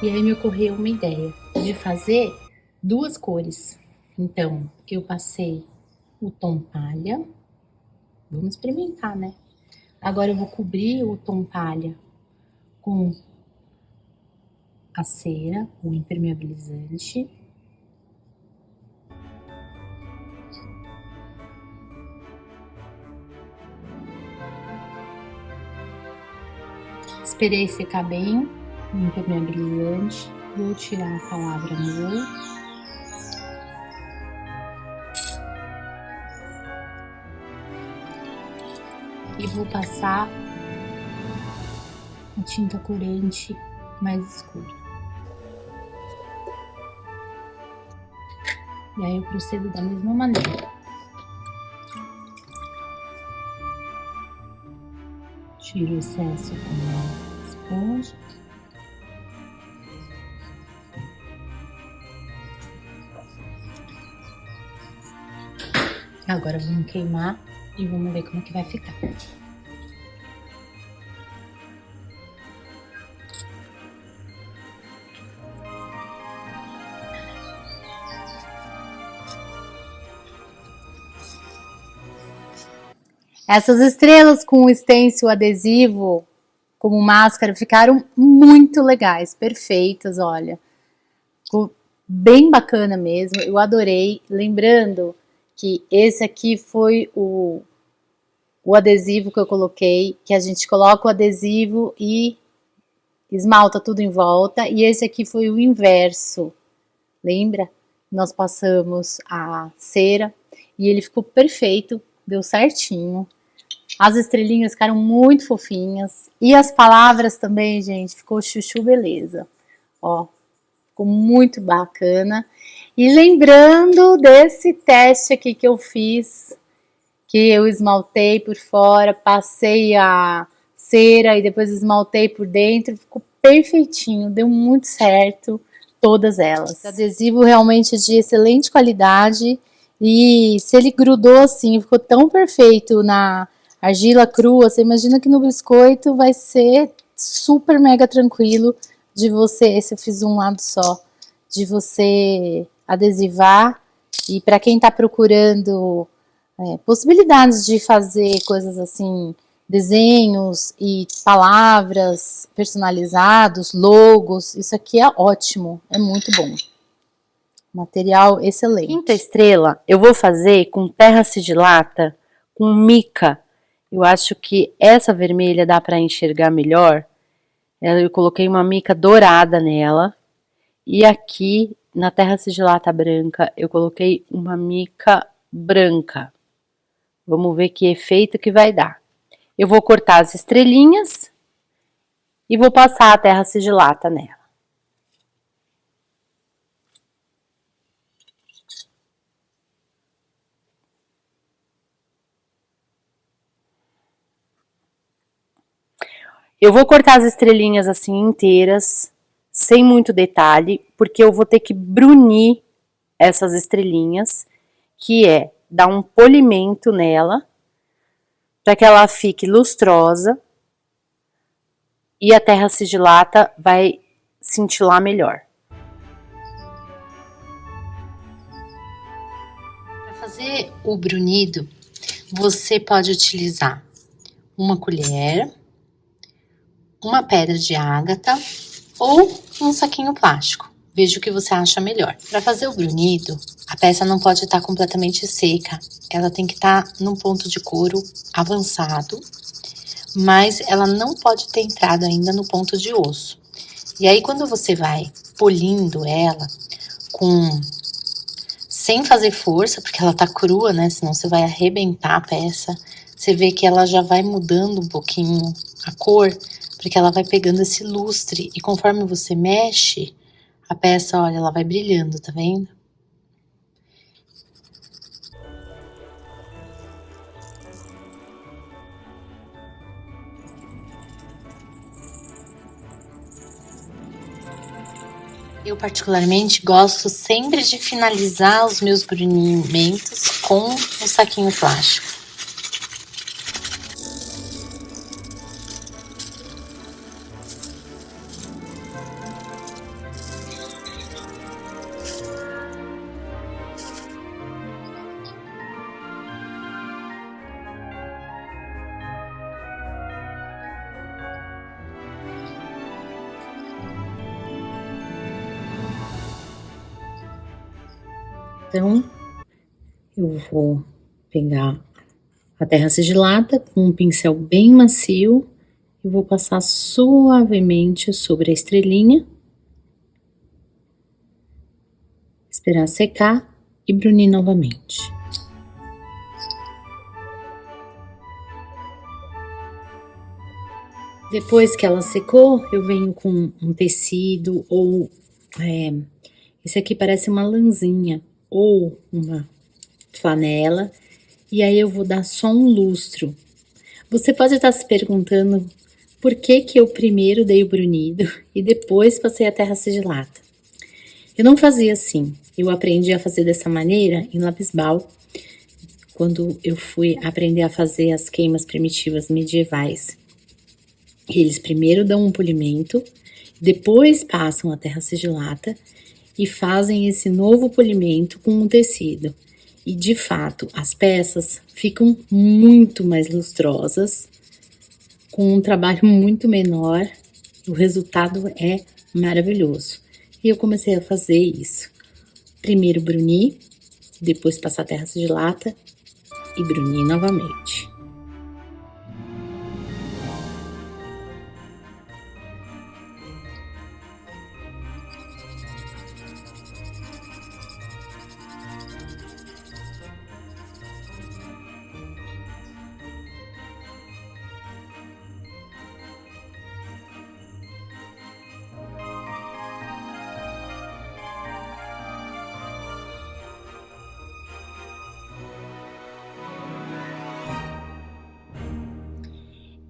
e aí me ocorreu uma ideia de fazer duas cores. Então, eu passei o tom palha. Vamos experimentar, né? Agora eu vou cobrir o tom palha com a cera, o impermeabilizante. Esperei secar bem impermeabilizante. Vou tirar a palavra amor. E vou passar a tinta corante mais escura. E aí eu procedo da mesma maneira. Tiro o excesso com a esponja. Agora vamos queimar e vamos ver como que vai ficar. Essas estrelas com o stencil adesivo como máscara ficaram muito legais, perfeitas, olha. Ficou bem bacana mesmo, eu adorei. Lembrando que esse aqui foi o adesivo que eu coloquei, que a gente coloca o adesivo e esmalta tudo em volta. E esse aqui foi o inverso, lembra? Nós passamos a cera e ele ficou perfeito, deu certinho. As estrelinhas ficaram muito fofinhas. E as palavras também, gente, ficou chuchu beleza. Ó, ficou muito bacana. E lembrando desse teste aqui que eu fiz, que eu esmaltei por fora, passei a cera e depois esmaltei por dentro, ficou perfeitinho, deu muito certo todas elas. O adesivo realmente é de excelente qualidade e se ele grudou assim, ficou tão perfeito na argila crua, você imagina que no biscoito vai ser super mega tranquilo de você, esse eu fiz um lado só, de você adesivar. E para quem está procurando possibilidades de fazer coisas assim, desenhos e palavras personalizados, logos, isso aqui é ótimo, é muito bom. Material excelente. Quinta estrela eu vou fazer com terra sigilata, com mica. Eu acho que essa vermelha dá para enxergar melhor. Eu coloquei uma mica dourada nela. E aqui, na terra sigilata branca, eu coloquei uma mica branca. Vamos ver que efeito que vai dar. Eu vou cortar as estrelinhas e vou passar a terra sigilata nela. Eu vou cortar as estrelinhas assim inteiras, sem muito detalhe, porque eu vou ter que brunir essas estrelinhas, que é dar um polimento nela, para que ela fique lustrosa, e a terra sigilata vai cintilar melhor. Para fazer o brunido, você pode utilizar uma colher, uma pedra de ágata ou um saquinho plástico. Veja o que você acha melhor. Para fazer o brunido, a peça não pode estar completamente seca. Ela tem que estar num ponto de couro avançado, mas ela não pode ter entrado ainda no ponto de osso. E aí, quando você vai polindo ela sem fazer força, porque ela tá crua, né? Senão você vai arrebentar a peça. Você vê que ela já vai mudando um pouquinho a cor, porque ela vai pegando esse lustre. E conforme você mexe, a peça, olha, ela vai brilhando, tá vendo? Eu particularmente gosto sempre de finalizar os meus brunimentos com um saquinho plástico. Então, eu vou pegar a terra sigilata com um pincel bem macio e eu vou passar suavemente sobre a estrelinha, esperar secar e brunir novamente. Depois que ela secou, eu venho com um tecido ou esse aqui parece uma lãzinha ou uma flanela, e aí eu vou dar só um lustro. Você pode estar se perguntando por que eu primeiro dei o brunido e depois passei a terra sigilata. Eu não fazia assim, eu aprendi a fazer dessa maneira em Labisbal, quando eu fui aprender a fazer as queimas primitivas medievais. Eles primeiro dão um polimento, depois passam a terra sigilata e fazem esse novo polimento com o tecido. E de fato, as peças ficam muito mais lustrosas, com um trabalho muito menor, o resultado é maravilhoso. E eu comecei a fazer isso. Primeiro brunir, depois passar a terra sigilata e brunir novamente.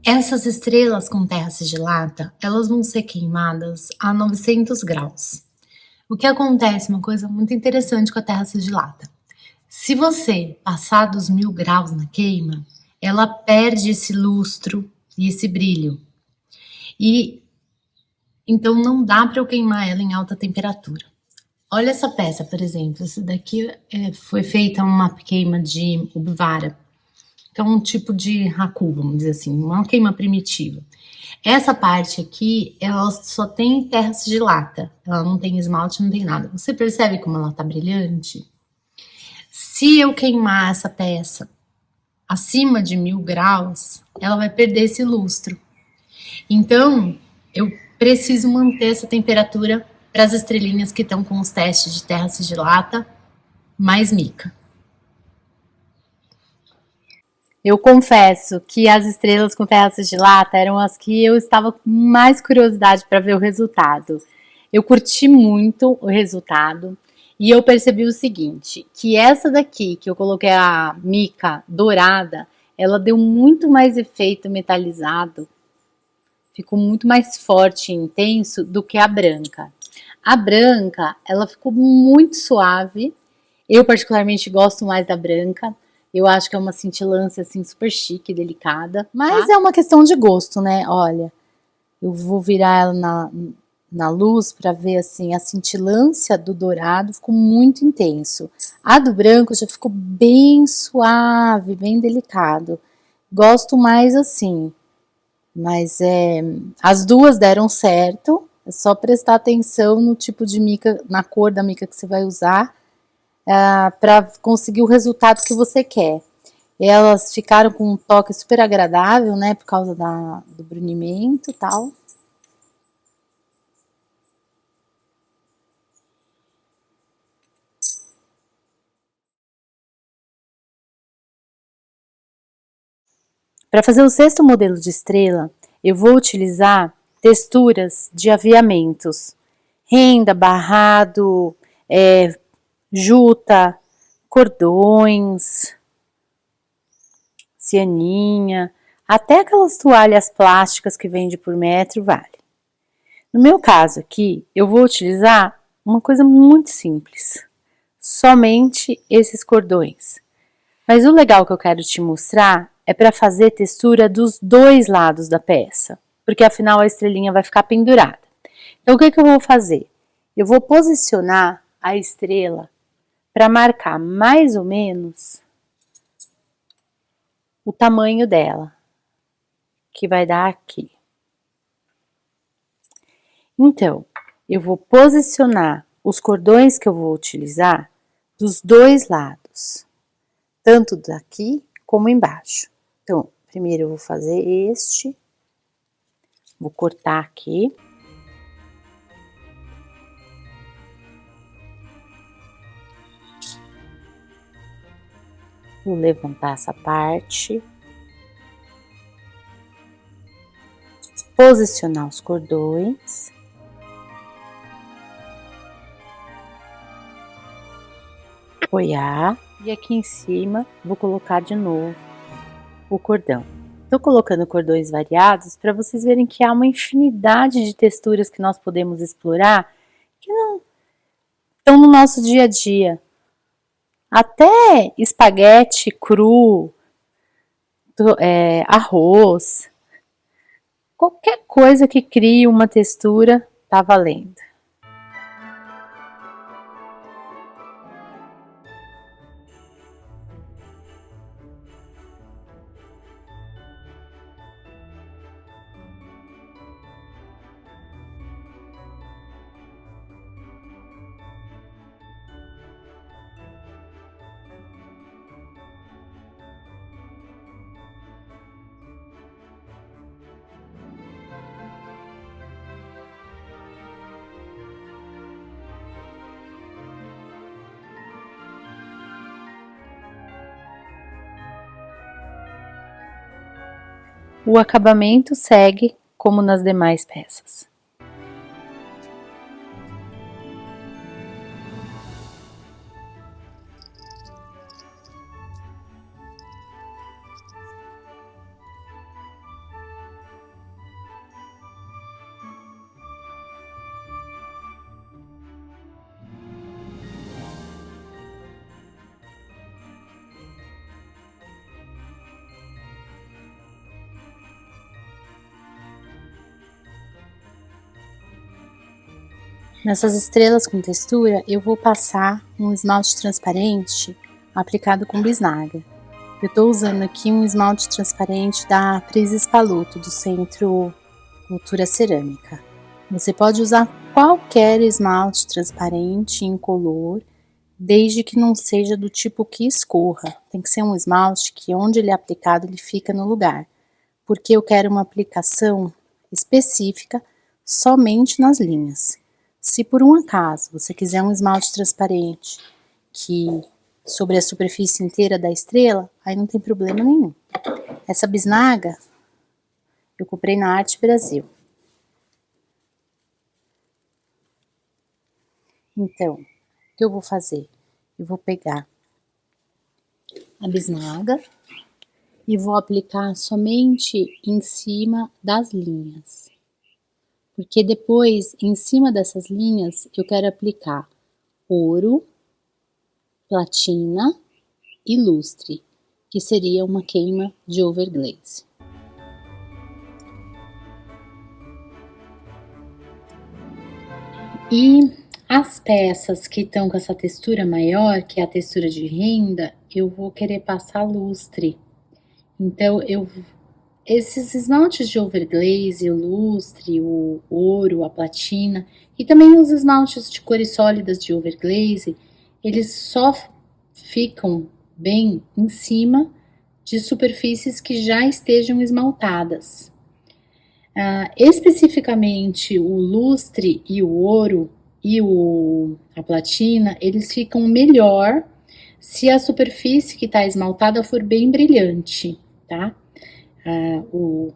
Essas estrelas com terra sigilata, elas vão ser queimadas a 900 graus. O que acontece, uma coisa muito interessante com a terra sigilata. Se você passar dos 1000 graus na queima, ela perde esse lustro e esse brilho. E então não dá para eu queimar ela em alta temperatura. Olha essa peça, por exemplo. Essa daqui foi feita uma queima de ubivara, que é um tipo de raku, vamos dizer assim, uma queima primitiva. Essa parte aqui, ela só tem terra sigilata, ela não tem esmalte, não tem nada. Você percebe como ela tá brilhante? Se eu queimar essa peça acima de 1000 graus, ela vai perder esse lustro. Então, eu preciso manter essa temperatura para as estrelinhas que estão com os testes de terra sigilata mais mica. Eu confesso que as estrelas com terra sigilata eram as que eu estava com mais curiosidade para ver o resultado. Eu curti muito o resultado e eu percebi o seguinte, que essa daqui, que eu coloquei a mica dourada, ela deu muito mais efeito metalizado, ficou muito mais forte e intenso do que a branca. A branca, ela ficou muito suave, eu particularmente gosto mais da branca. Eu acho que é uma cintilância assim super chique, delicada, mas é uma questão de gosto, né? Olha, eu vou virar ela na luz para ver assim, a cintilância do dourado ficou muito intenso. A do branco já ficou bem suave, bem delicado. Gosto mais assim, mas as duas deram certo. É só prestar atenção no tipo de mica, na cor da mica que você vai usar, para conseguir o resultado que você quer. Elas ficaram com um toque super agradável, né, por causa do brunimento e tal. Para fazer o sexto modelo de estrela, eu vou utilizar texturas de aviamentos, renda, barrado, juta, cordões, cianinha, até aquelas toalhas plásticas que vende por metro, vale. No meu caso aqui, eu vou utilizar uma coisa muito simples, somente esses cordões. Mas o legal que eu quero te mostrar é para fazer textura dos dois lados da peça, porque afinal a estrelinha vai ficar pendurada. Então o que eu vou fazer? Eu vou posicionar a estrela para marcar mais ou menos o tamanho dela, que vai dar aqui. Então, eu vou posicionar os cordões que eu vou utilizar dos dois lados, tanto daqui como embaixo. Então, primeiro eu vou fazer este, Vou cortar aqui. Vou levantar essa parte. Posicionar os cordões. Apoiar. E aqui em cima, vou colocar de novo o cordão. Tô colocando cordões variados para vocês verem que há uma infinidade de texturas que nós podemos explorar que não estão no nosso dia a dia. Até espaguete cru, arroz, qualquer coisa que crie uma textura tá valendo. O acabamento segue como nas demais peças. Nessas estrelas com textura, eu vou passar um esmalte transparente aplicado com bisnaga. Eu estou usando aqui um esmalte transparente da Prizes Paluto, do Centro Cultura Cerâmica. Você pode usar qualquer esmalte transparente incolor, desde que não seja do tipo que escorra. Tem que ser um esmalte que onde ele é aplicado, ele fica no lugar. Porque eu quero uma aplicação específica somente nas linhas. Se por um acaso você quiser um esmalte transparente que sobre a superfície inteira da estrela, aí não tem problema nenhum. Essa bisnaga eu comprei na Arte Brasil. Então, o que eu vou fazer? Eu vou pegar a bisnaga e vou aplicar somente em cima das linhas. Porque depois, em cima dessas linhas, eu quero aplicar ouro, platina e lustre, que seria uma queima de overglaze. E as peças que estão com essa textura maior, que é a textura de renda, eu vou querer passar lustre. Então, esses esmaltes de overglaze, o lustre, o ouro, a platina e também os esmaltes de cores sólidas de overglaze, eles só ficam bem em cima de superfícies que já estejam esmaltadas. Especificamente o lustre e o ouro e a platina, eles ficam melhor se a superfície que está esmaltada for bem brilhante, tá? O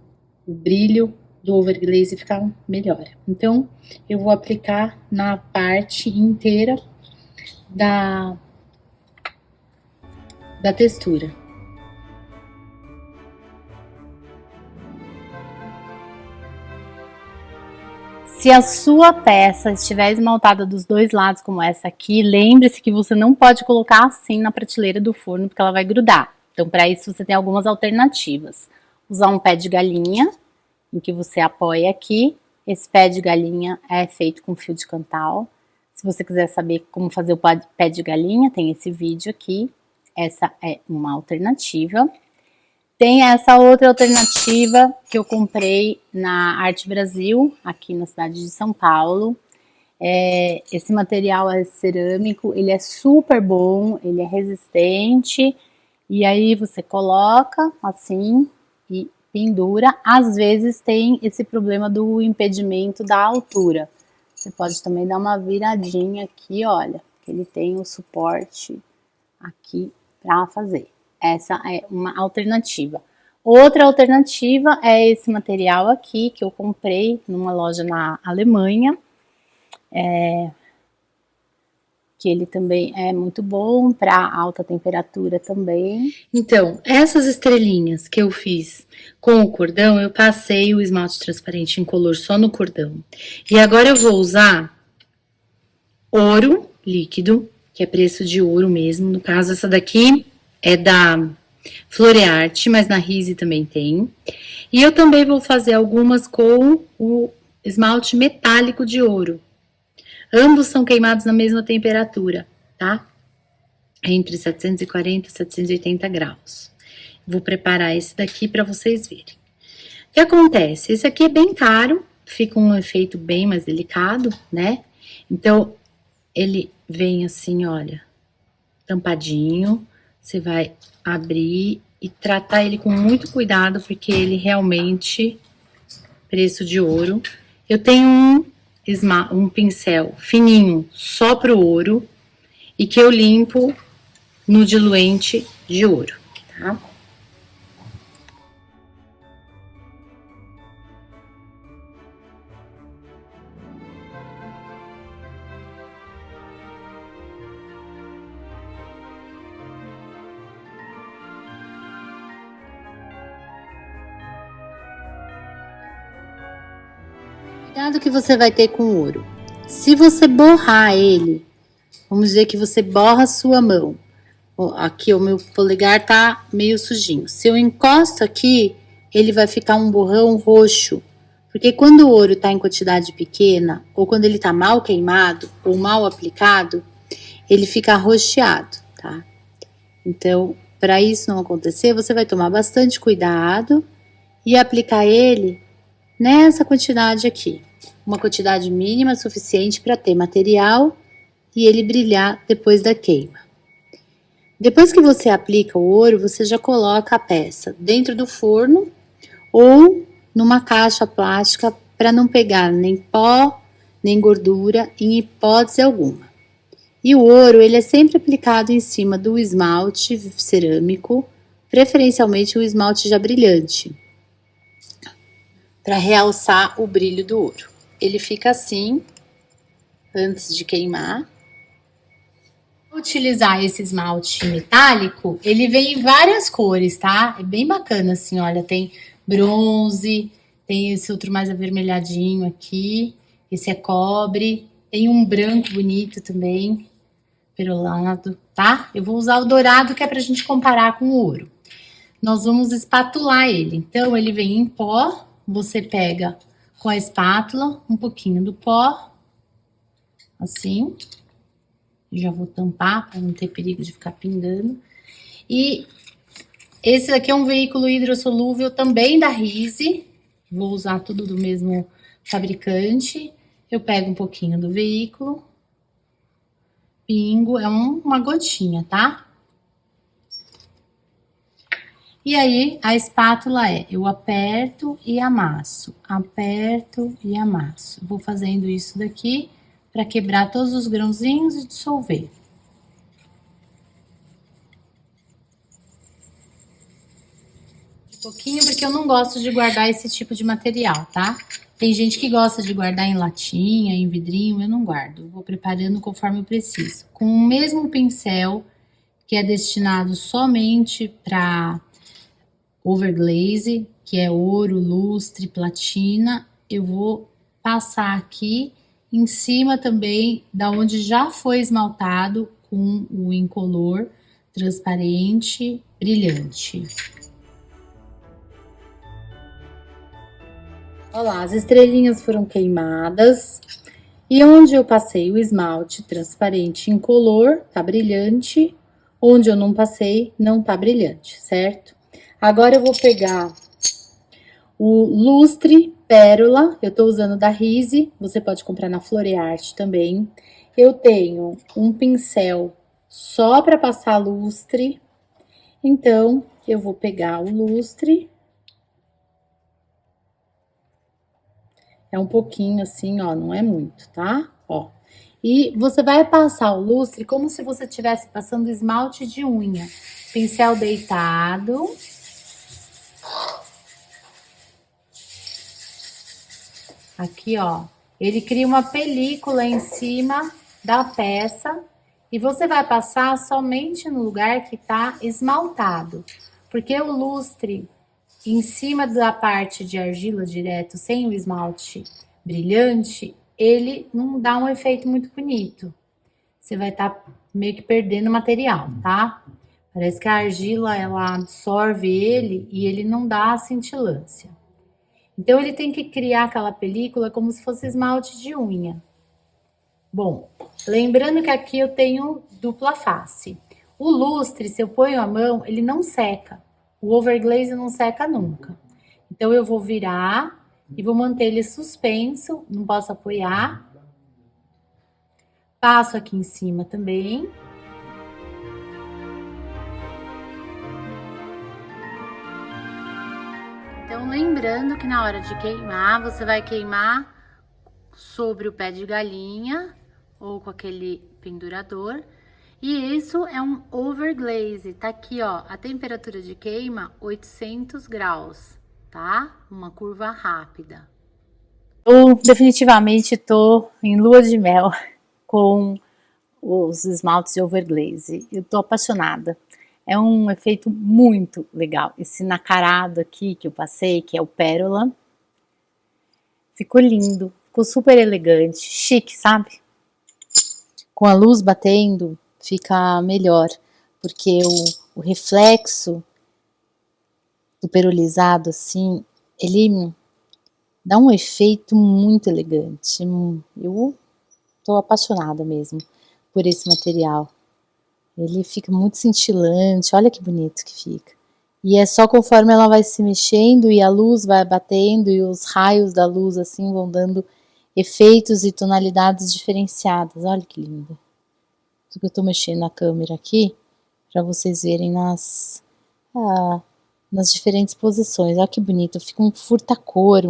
brilho do overglaze fica melhor. Então, eu vou aplicar na parte inteira da textura. Se a sua peça estiver esmaltada dos dois lados, como essa aqui, lembre-se que você não pode colocar assim na prateleira do forno, porque ela vai grudar. Então, para isso, você tem algumas alternativas. Usar um pé de galinha, em que você apoia aqui. Esse pé de galinha é feito com fio de cantal. Se você quiser saber como fazer o pé de galinha, tem esse vídeo aqui. Essa é uma alternativa. Tem essa outra alternativa que eu comprei na Arte Brasil, aqui na cidade de São Paulo. Esse material é cerâmico, ele é super bom, ele é resistente. E aí você coloca assim e pendura. Às vezes tem esse problema do impedimento da altura. Você pode também dar uma viradinha aqui, olha, que ele tem o suporte aqui para fazer. Essa é uma alternativa. Outra alternativa é esse material aqui, que eu comprei numa loja na Alemanha. Que ele também é muito bom para alta temperatura também. Então, essas estrelinhas que eu fiz com o cordão, eu passei o esmalte transparente incolor só no cordão. E agora eu vou usar ouro líquido, que é preço de ouro mesmo. No caso, essa daqui é da Florearte, mas na Rise também tem. E eu também vou fazer algumas com o esmalte metálico de ouro. Ambos são queimados na mesma temperatura, tá? Entre 740 e 780 graus. Vou preparar esse daqui para vocês verem. O que acontece? Esse aqui é bem caro, fica um efeito bem mais delicado, né? Então, ele vem assim, olha, tampadinho. Você vai abrir e tratar ele com muito cuidado, porque ele realmente, preço de ouro. Eu tenho um pincel fininho só pro ouro e que eu limpo no diluente de ouro, tá? Cuidado que você vai ter com o ouro. Se você borrar ele, vamos dizer que você borra a sua mão. Aqui o meu polegar tá meio sujinho. Se eu encosto aqui, ele vai ficar um borrão roxo. Porque quando o ouro tá em quantidade pequena, ou quando ele tá mal queimado, ou mal aplicado, ele fica arroxeado, tá? Então, para isso não acontecer, você vai tomar bastante cuidado e aplicar ele nessa quantidade aqui. Uma quantidade mínima suficiente para ter material e ele brilhar depois da queima. Depois que você aplica o ouro, você já coloca a peça dentro do forno ou numa caixa plástica para não pegar nem pó, nem gordura em hipótese alguma. E o ouro, ele é sempre aplicado em cima do esmalte cerâmico, preferencialmente o esmalte já brilhante, para realçar o brilho do ouro. Ele fica assim, antes de queimar. Vou utilizar esse esmalte metálico, ele vem em várias cores, tá? É bem bacana assim, olha, tem bronze, tem esse outro mais avermelhadinho aqui, esse é cobre, tem um branco bonito também, perolado, tá? Eu vou usar o dourado, que é pra gente comparar com o ouro. Nós vamos espatular ele, então ele vem em pó, você pega com a espátula um pouquinho do pó, assim. Já vou tampar para não ter perigo de ficar pingando. E esse daqui é um veículo hidrossolúvel também da Rise. Vou usar tudo do mesmo fabricante. Eu pego um pouquinho do veículo, pingo, é uma gotinha, tá? E aí, a espátula eu aperto e amasso, aperto e amasso. Vou fazendo isso daqui para quebrar todos os grãozinhos e dissolver. Um pouquinho, porque eu não gosto de guardar esse tipo de material, tá? Tem gente que gosta de guardar em latinha, em vidrinho, eu não guardo. Vou preparando conforme eu preciso. Com o mesmo pincel, que é destinado somente para overglaze, que é ouro, lustre, platina, eu vou passar aqui em cima também da onde já foi esmaltado com o incolor transparente, brilhante. Olha lá, as estrelinhas foram queimadas e onde eu passei o esmalte transparente incolor, tá brilhante, onde eu não passei, não tá brilhante, certo? Agora eu vou pegar o lustre pérola, eu tô usando da Rise, você pode comprar na Florearte também. Eu tenho um pincel só para passar lustre, então eu vou pegar o lustre É um pouquinho assim, ó, não é muito, tá? Ó. E você vai passar o lustre como se você estivesse passando esmalte de unha. Pincel deitado. Aqui, ó. Ele cria uma película em cima da peça e você vai passar somente no lugar que tá esmaltado. Porque o lustre em cima da parte de argila direto, sem o esmalte brilhante, ele não dá um efeito muito bonito. Você vai estar meio que perdendo material, tá? Parece que a argila, ela absorve ele e ele não dá a cintilância. Então, ele tem que criar aquela película como se fosse esmalte de unha. Bom, lembrando que aqui eu tenho dupla face. O lustre, se eu ponho a mão, ele não seca. O overglaze não seca nunca. Então, eu vou virar e vou manter ele suspenso, não posso apoiar. Passo aqui em cima também. Então, lembrando que na hora de queimar, você vai queimar sobre o pé de galinha ou com aquele pendurador. E isso é um overglaze, tá aqui, ó, a temperatura de queima 800 graus, tá? Uma curva rápida. Eu definitivamente tô em lua de mel com os esmaltes de overglaze. Eu tô apaixonada. É um efeito muito legal. Esse nacarado aqui que eu passei, que é o pérola, ficou lindo, ficou super elegante, chique, sabe? Com a luz batendo, fica melhor, porque o reflexo do perolizado, assim, ele dá um efeito muito elegante. Eu tô apaixonada mesmo por esse material. Ele fica muito cintilante, olha que bonito que fica. E é só conforme ela vai se mexendo e a luz vai batendo e os raios da luz assim vão dando efeitos e tonalidades diferenciadas. Olha que lindo. Eu tô mexendo a câmera aqui para vocês verem nas diferentes posições. Olha que bonito, fica um furta-cor,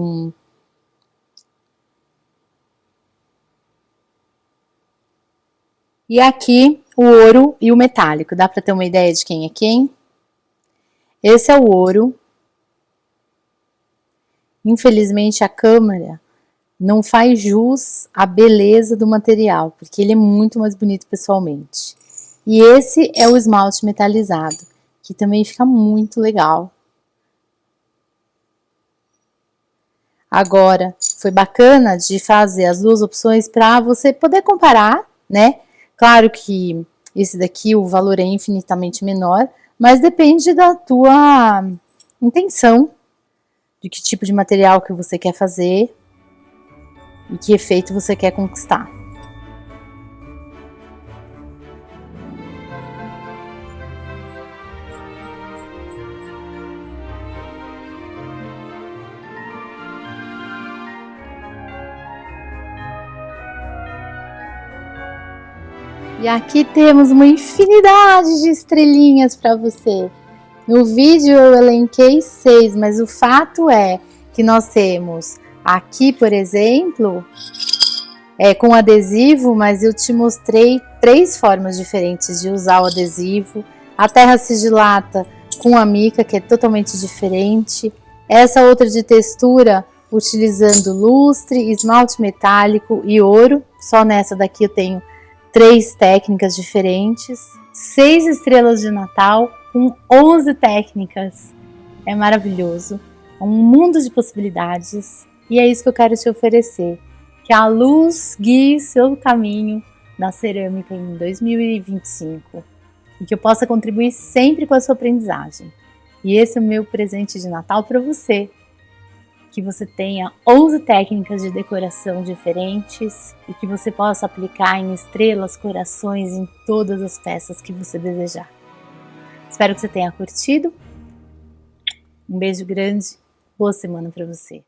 E aqui o ouro e o metálico. Dá para ter uma ideia de quem é quem? Esse é o ouro. Infelizmente a câmera não faz jus à beleza do material, porque ele é muito mais bonito pessoalmente. E esse é o esmalte metalizado, que também fica muito legal. Agora, foi bacana de fazer as duas opções para você poder comparar, né? Claro que esse daqui o valor é infinitamente menor, mas depende da tua intenção, de que tipo de material que você quer fazer e que efeito você quer conquistar. E aqui temos uma infinidade de estrelinhas para você. No vídeo eu elenquei 6, mas o fato é que nós temos aqui, por exemplo, com adesivo, mas eu te mostrei 3 formas diferentes de usar o adesivo. A terra sigilata com a mica, que é totalmente diferente. Essa outra de textura, utilizando lustre, esmalte metálico e ouro. Só nessa daqui eu tenho 3 técnicas diferentes, 6 estrelas de Natal com 11 técnicas. É maravilhoso, é um mundo de possibilidades e é isso que eu quero te oferecer. Que a luz guie seu caminho na cerâmica em 2025 e que eu possa contribuir sempre com a sua aprendizagem. E esse é o meu presente de Natal para você. Que você tenha 11 técnicas de decoração diferentes e que você possa aplicar em estrelas, corações, em todas as peças que você desejar. Espero que você tenha curtido. Um beijo grande, boa semana para você.